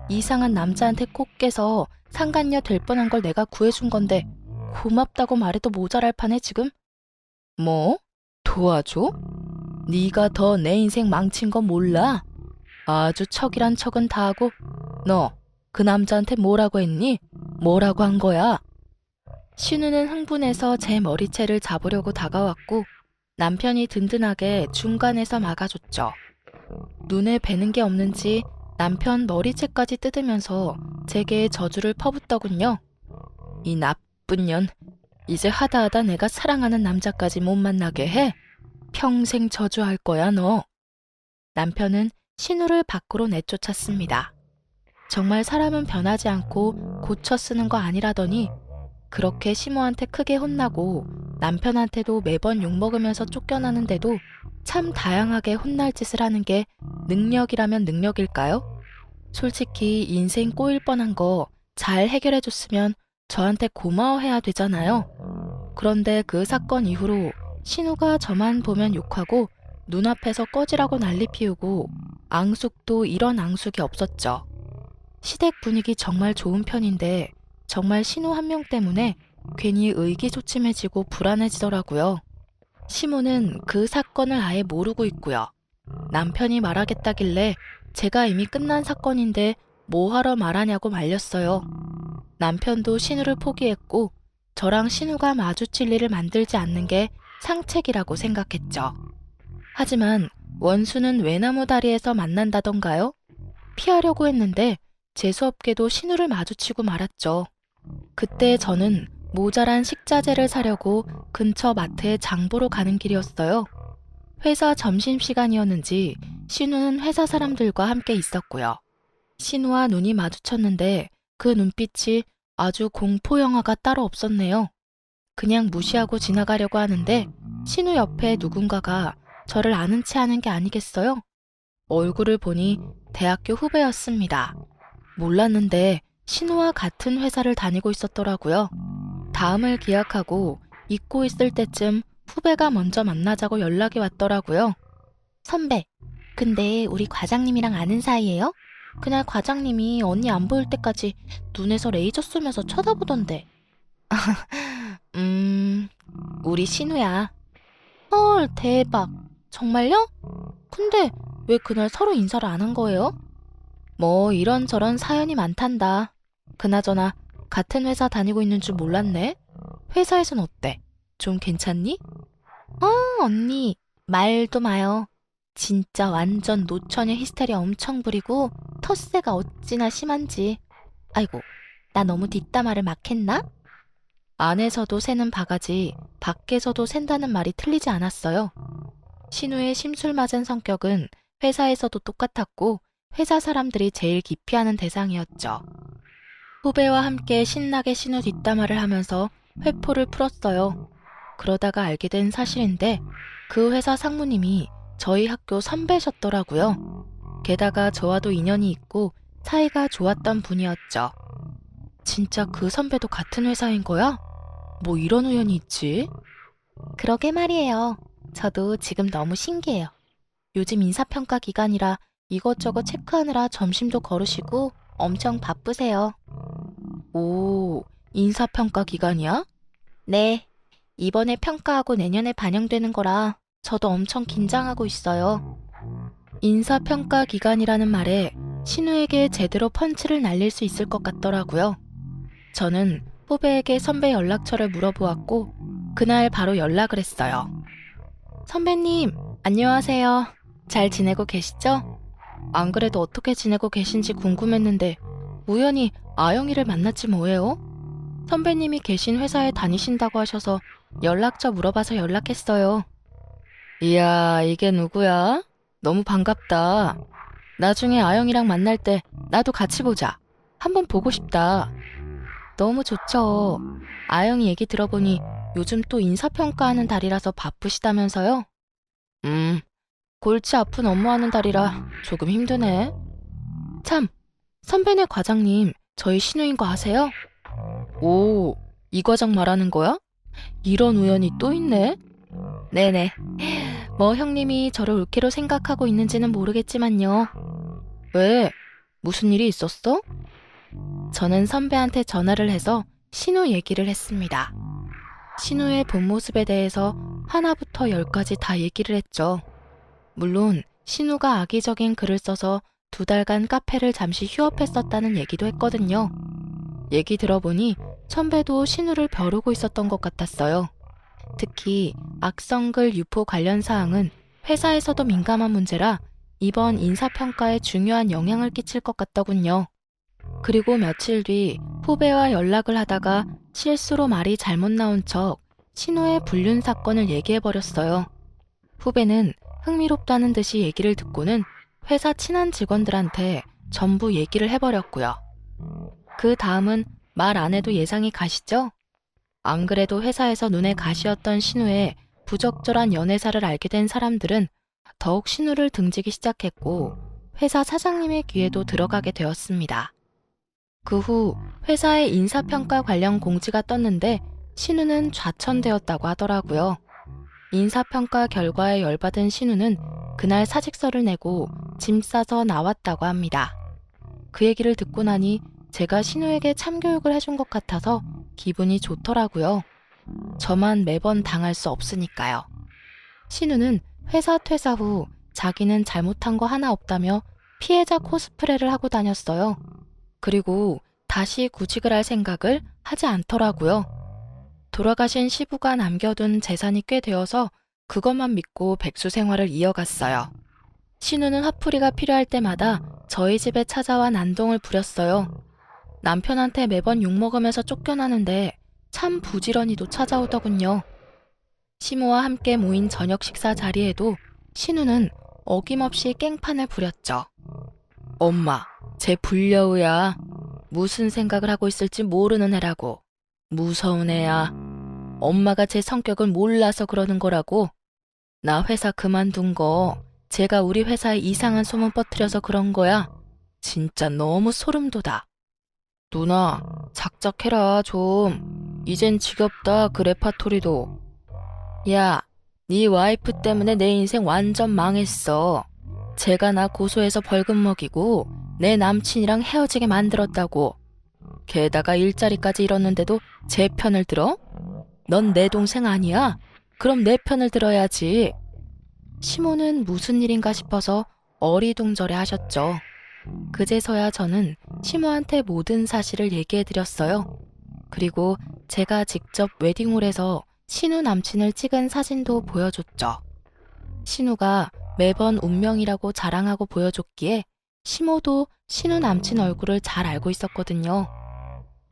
이상한 남자한테 꼭 깨서 상간녀 될 뻔한 걸 내가 구해준 건데 고맙다고 말해도 모자랄 판에 지금? 뭐? 도와줘? 네가 더 내 인생 망친 거 몰라? 아주 척이란 척은 다 하고 너 그 남자한테 뭐라고 했니? 뭐라고 한 거야? 신우는 흥분해서 제 머리채를 잡으려고 다가왔고 남편이 든든하게 중간에서 막아줬죠. 눈에 뵈는 게 없는지 남편 머리채까지 뜯으면서 제게 저주를 퍼붓더군요. 이 나쁜 년, 이제 하다하다 내가 사랑하는 남자까지 못 만나게 해? 평생 저주할 거야 너. 남편은 신우를 밖으로 내쫓았습니다. 정말 사람은 변하지 않고 고쳐 쓰는 거 아니라더니 그렇게 시모한테 크게 혼나고 남편한테도 매번 욕먹으면서 쫓겨나는데도 참 다양하게 혼날 짓을 하는 게 능력이라면 능력일까요? 솔직히 인생 꼬일 뻔한 거 잘 해결해줬으면 저한테 고마워해야 되잖아요. 그런데 그 사건 이후로 신우가 저만 보면 욕하고 눈앞에서 꺼지라고 난리 피우고 앙숙도 이런 앙숙이 없었죠. 시댁 분위기 정말 좋은 편인데 정말 신우 한 명 때문에 괜히 의기소침해지고 불안해지더라고요. 시모는 그 사건을 아예 모르고 있고요. 남편이 말하겠다길래 제가 이미 끝난 사건인데 뭐하러 말하냐고 말렸어요. 남편도 신우를 포기했고 저랑 신우가 마주칠 일을 만들지 않는 게 상책이라고 생각했죠. 하지만 원수는 외나무 다리에서 만난다던가요? 피하려고 했는데 재수없게도 신우를 마주치고 말았죠. 그때 저는 모자란 식자재를 사려고 근처 마트에 장보러 가는 길이었어요. 회사 점심시간이었는지 신우는 회사 사람들과 함께 있었고요. 신우와 눈이 마주쳤는데 그 눈빛이 아주 공포 영화가 따로 없었네요. 그냥 무시하고 지나가려고 하는데 신우 옆에 누군가가 저를 아는 체 하는 게 아니겠어요? 얼굴을 보니 대학교 후배였습니다. 몰랐는데 신우와 같은 회사를 다니고 있었더라고요. 다음을 기약하고 잊고 있을 때쯤 후배가 먼저 만나자고 연락이 왔더라고요. 선배, 근데 우리 과장님이랑 아는 사이예요? 그날 과장님이 언니 안 보일 때까지 눈에서 레이저 쏘면서 쳐다보던데. 우리 신우야. 헐, 대박. 정말요? 근데 왜 그날 서로 인사를 안 한 거예요? 뭐 이런저런 사연이 많단다. 그나저나 같은 회사 다니고 있는 줄 몰랐네. 회사에선 어때? 좀 괜찮니? 언니, 말도 마요. 진짜 완전 노처녀 히스테리 엄청 부리고 텃세가 어찌나 심한지. 아이고, 나 너무 뒷담화를 막 했나? 안에서도 새는 바가지, 밖에서도 샌다는 말이 틀리지 않았어요. 신우의 심술맞은 성격은 회사에서도 똑같았고 회사 사람들이 제일 기피하는 대상이었죠. 후배와 함께 신나게 신우 뒷담화를 하면서 회포를 풀었어요. 그러다가 알게 된 사실인데 그 회사 상무님이 저희 학교 선배셨더라고요. 게다가 저와도 인연이 있고 사이가 좋았던 분이었죠. 진짜 그 선배도 같은 회사인 거야? 뭐 이런 우연이 있지? 그러게 말이에요. 저도 지금 너무 신기해요. 요즘 인사평가 기간이라 이것저것 체크하느라 점심도 거르시고 엄청 바쁘세요. 오, 인사평가 기간이야? 네, 이번에 평가하고 내년에 반영되는 거라 저도 엄청 긴장하고 있어요. 인사평가 기간이라는 말에 신우에게 제대로 펀치를 날릴 수 있을 것 같더라고요. 저는 후배에게 선배 연락처를 물어보았고 그날 바로 연락을 했어요. 선배님, 안녕하세요. 잘 지내고 계시죠? 안 그래도 어떻게 지내고 계신지 궁금했는데 우연히 아영이를 만났지 뭐예요? 선배님이 계신 회사에 다니신다고 하셔서 연락처 물어봐서 연락했어요. 이야, 이게 누구야? 너무 반갑다. 나중에 아영이랑 만날 때 나도 같이 보자. 한번 보고 싶다. 너무 좋죠. 아영이 얘기 들어보니 요즘 또 인사평가하는 달이라서 바쁘시다면서요? 골치 아픈 업무하는 달이라 조금 힘드네. 참, 선배네 과장님 저희 신우인 거 아세요? 오, 이 과장 말하는 거야? 이런 우연이 또 있네? 네네. 뭐 형님이 저를 올케로 생각하고 있는지는 모르겠지만요. 왜? 무슨 일이 있었어? 저는 선배한테 전화를 해서 신우 얘기를 했습니다. 신우의 본 모습에 대해서 하나부터 열까지 다 얘기를 했죠. 물론 신우가 악의적인 글을 써서 2달간 카페를 잠시 휴업했었다는 얘기도 했거든요. 얘기 들어보니 선배도 신우를 벼르고 있었던 것 같았어요. 특히 악성글 유포 관련 사항은 회사에서도 민감한 문제라 이번 인사평가에 중요한 영향을 끼칠 것 같더군요. 그리고 며칠 뒤 후배와 연락을 하다가 실수로 말이 잘못 나온 척 신우의 불륜 사건을 얘기해버렸어요. 후배는 흥미롭다는 듯이 얘기를 듣고는 회사 친한 직원들한테 전부 얘기를 해버렸고요. 그 다음은 말 안 해도 예상이 가시죠? 안 그래도 회사에서 눈에 가시였던 신우의 부적절한 연애사를 알게 된 사람들은 더욱 신우를 등지기 시작했고 회사 사장님의 귀에도 들어가게 되었습니다. 그 후 회사에 인사평가 관련 공지가 떴는데 신우는 좌천되었다고 하더라고요. 인사평가 결과에 열받은 신우는 그날 사직서를 내고 짐 싸서 나왔다고 합니다. 그 얘기를 듣고 나니 제가 신우에게 참교육을 해준 것 같아서 기분이 좋더라고요. 저만 매번 당할 수 없으니까요. 신우는 회사 퇴사 후 자기는 잘못한 거 하나 없다며 피해자 코스프레를 하고 다녔어요. 그리고 다시 구직을 할 생각을 하지 않더라고요. 돌아가신 시부가 남겨둔 재산이 꽤 되어서 그것만 믿고 백수 생활을 이어갔어요. 신우는 화풀이가 필요할 때마다 저희 집에 찾아와 난동을 부렸어요. 남편한테 매번 욕먹으면서 쫓겨나는데 참 부지런히도 찾아오더군요. 시모와 함께 모인 저녁 식사 자리에도 신우는 어김없이 깽판을 부렸죠. 엄마, 쟤 불려우야. 무슨 생각을 하고 있을지 모르는 애라고. 무서운 애야. 엄마가 제 성격을 몰라서 그러는 거라고. 나 회사 그만둔 거 제가 우리 회사에 이상한 소문 퍼뜨려서 그런 거야. 진짜 너무 소름 돋아. 누나, 작작해라 좀. 이젠 지겹다 그 레파토리도. 야, 네 와이프 때문에 내 인생 완전 망했어. 제가 나 고소해서 벌금 먹이고 내 남친이랑 헤어지게 만들었다고. 게다가 일자리까지 잃었는데도 제 편을 들어? 넌 내 동생 아니야? 그럼 내 편을 들어야지. 시모는 무슨 일인가 싶어서 어리둥절해 하셨죠. 그제서야 저는 시모한테 모든 사실을 얘기해드렸어요. 그리고 제가 직접 웨딩홀에서 신우 남친을 찍은 사진도 보여줬죠. 신우가 매번 운명이라고 자랑하고 보여줬기에 시모도 신우 남친 얼굴을 잘 알고 있었거든요.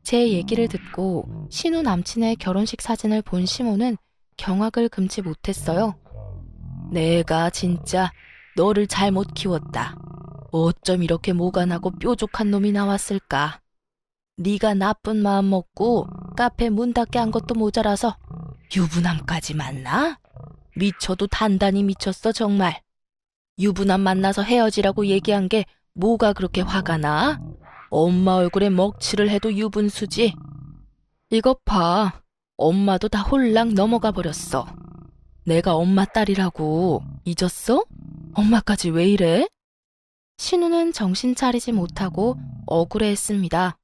제 얘기를 듣고 신우 남친의 결혼식 사진을 본 시모는 경악을 금치 못했어요. 내가 진짜 너를 잘못 키웠다. 어쩜 이렇게 모간하고 뾰족한 놈이 나왔을까. 네가 나쁜 마음 먹고 카페 문 닫게 한 것도 모자라서 유부남까지 만나? 미쳐도 단단히 미쳤어 정말. 유부남 만나서 헤어지라고 얘기한 게 뭐가 그렇게 화가 나? 엄마 얼굴에 먹칠을 해도 유분수지. 이것 봐. 엄마도 다 홀랑 넘어가 버렸어. 내가 엄마 딸이라고 잊었어? 엄마까지 왜 이래? 신우는 정신 차리지 못하고 억울해했습니다.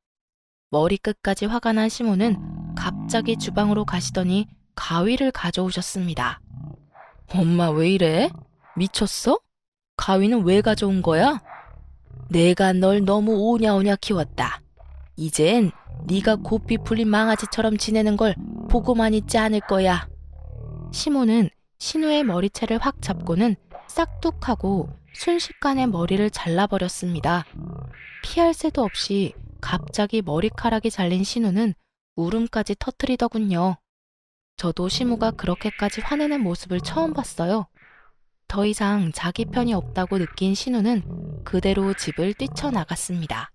머리끝까지 화가 난 시모는 갑자기 주방으로 가시더니 가위를 가져오셨습니다. 엄마 왜 이래? 미쳤어? 가위는 왜 가져온 거야? 내가 널 너무 오냐오냐 키웠다. 이젠 네가 고삐 풀린 망아지처럼 지내는 걸 보고만 있지 않을 거야. 시모는 신우의 머리채를 확 잡고는 싹둑하고 순식간에 머리를 잘라버렸습니다. 피할 새도 없이 갑자기 머리카락이 잘린 신우는 울음까지 터뜨리더군요. 저도 시모가 그렇게까지 화내는 모습을 처음 봤어요. 더 이상 자기 편이 없다고 느낀 신우는 그대로 집을 뛰쳐나갔습니다.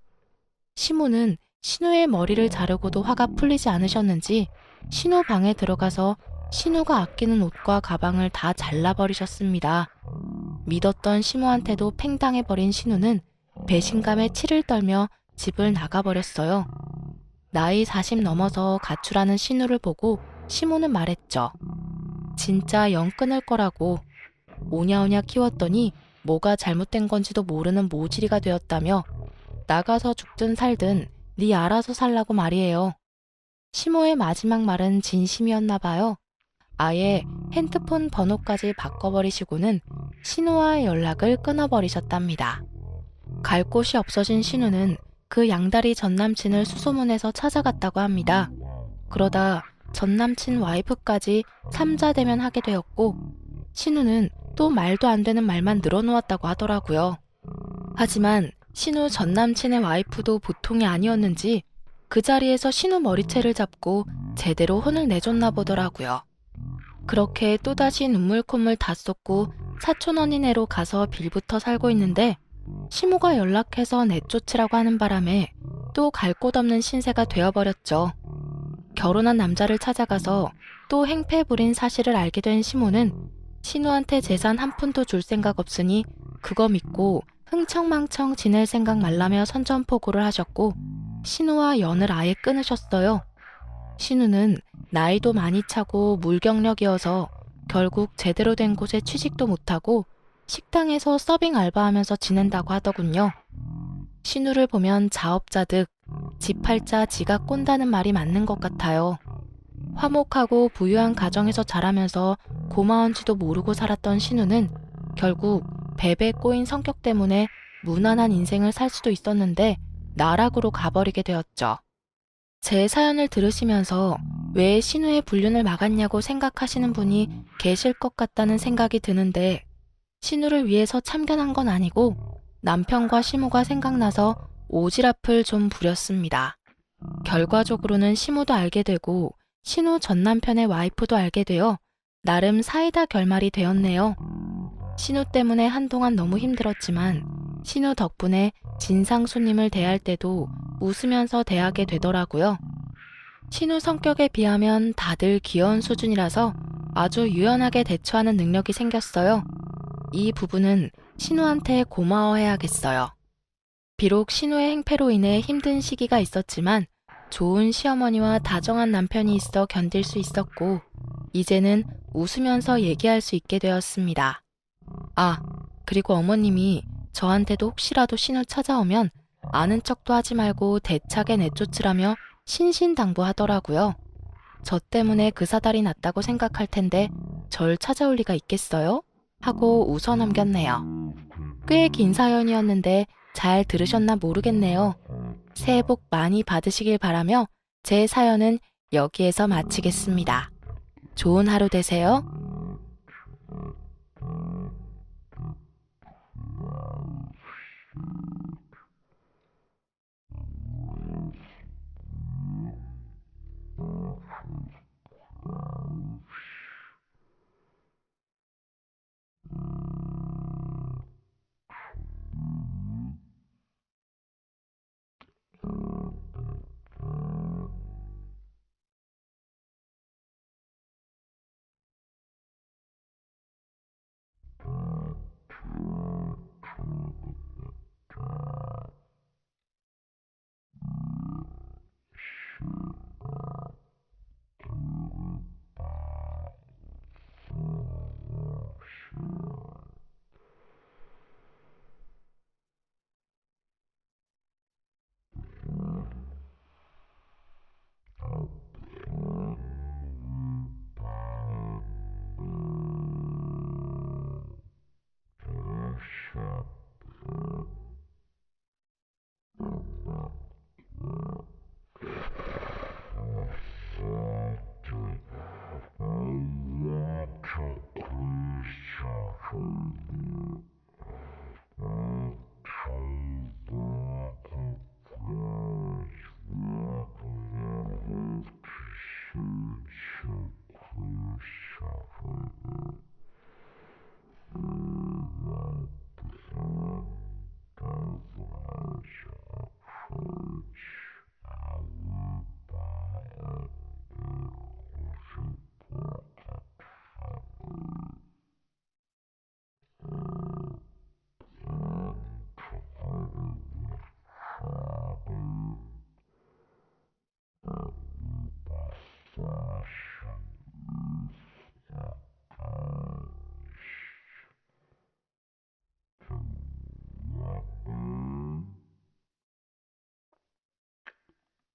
시모는 신우의 머리를 자르고도 화가 풀리지 않으셨는지 신우 방에 들어가서 신우가 아끼는 옷과 가방을 다 잘라버리셨습니다. 믿었던 시모한테도 팽당해버린 신우는 배신감에 치를 떨며 집을 나가버렸어요. 나이 40 넘어서 가출하는 신우를 보고 시모는 말했죠. 진짜 영 끊을 거라고. 오냐오냐 키웠더니 뭐가 잘못된 건지도 모르는 모질이가 되었다며 나가서 죽든 살든 네 알아서 살라고 말이에요. 시모의 마지막 말은 진심이었나 봐요. 아예 핸드폰 번호까지 바꿔버리시고는 신우와 연락을 끊어버리셨답니다. 갈 곳이 없어진 신우는 그 양다리 전남친을 수소문해서 찾아갔다고 합니다. 그러다 전남친 와이프까지 삼자대면 하게 되었고 신우는 또 말도 안 되는 말만 늘어놓았다고 하더라고요. 하지만 신우 전남친의 와이프도 보통이 아니었는지 그 자리에서 신우 머리채를 잡고 제대로 혼을 내줬나 보더라고요. 그렇게 또다시 눈물 콧물 다 쏟고 사촌 언니네로 가서 빌부터 살고 있는데 시모가 연락해서 내쫓으라고 하는 바람에 또 갈 곳 없는 신세가 되어버렸죠. 결혼한 남자를 찾아가서 또 행패 부린 사실을 알게 된 시모는 신우한테 재산 한 푼도 줄 생각 없으니 그거 믿고 흥청망청 지낼 생각 말라며 선전포고를 하셨고 신우와 연을 아예 끊으셨어요. 신우는 나이도 많이 차고 물경력이어서 결국 제대로 된 곳에 취직도 못하고 식당에서 서빙 알바하면서 지낸다고 하더군요. 신우를 보면 자업자득, 집 팔자 지가 꼰다는 말이 맞는 것 같아요. 화목하고 부유한 가정에서 자라면서 고마운지도 모르고 살았던 신우는 결국 뱀에 꼬인 성격 때문에 무난한 인생을 살 수도 있었는데 나락으로 가버리게 되었죠. 제 사연을 들으시면서 왜 신우의 불륜을 막았냐고 생각하시는 분이 계실 것 같다는 생각이 드는데 신우를 위해서 참견한 건 아니고 남편과 시무가 생각나서 오지랖을 좀 부렸습니다. 결과적으로는 시무도 알게 되고 신우 전 남편의 와이프도 알게 되어 나름 사이다 결말이 되었네요. 신우 때문에 한동안 너무 힘들었지만 신우 덕분에 진상 손님을 대할 때도 웃으면서 대하게 되더라고요. 신우 성격에 비하면 다들 귀여운 수준이라서 아주 유연하게 대처하는 능력이 생겼어요. 이 부분은 신우한테 고마워해야겠어요. 비록 신우의 행패로 인해 힘든 시기가 있었지만 좋은 시어머니와 다정한 남편이 있어 견딜 수 있었고 이제는 웃으면서 얘기할 수 있게 되었습니다. 아, 그리고 어머님이 저한테도 혹시라도 신우 찾아오면 아는 척도 하지 말고 대차게 내쫓으라며 신신당부하더라고요. 저 때문에 그 사달이 났다고 생각할 텐데 절 찾아올 리가 있겠어요? 하고 웃어 넘겼네요. 꽤 긴 사연이었는데 잘 들으셨나 모르겠네요. 새해 복 많이 받으시길 바라며 제 사연은 여기에서 마치겠습니다. 좋은 하루 되세요.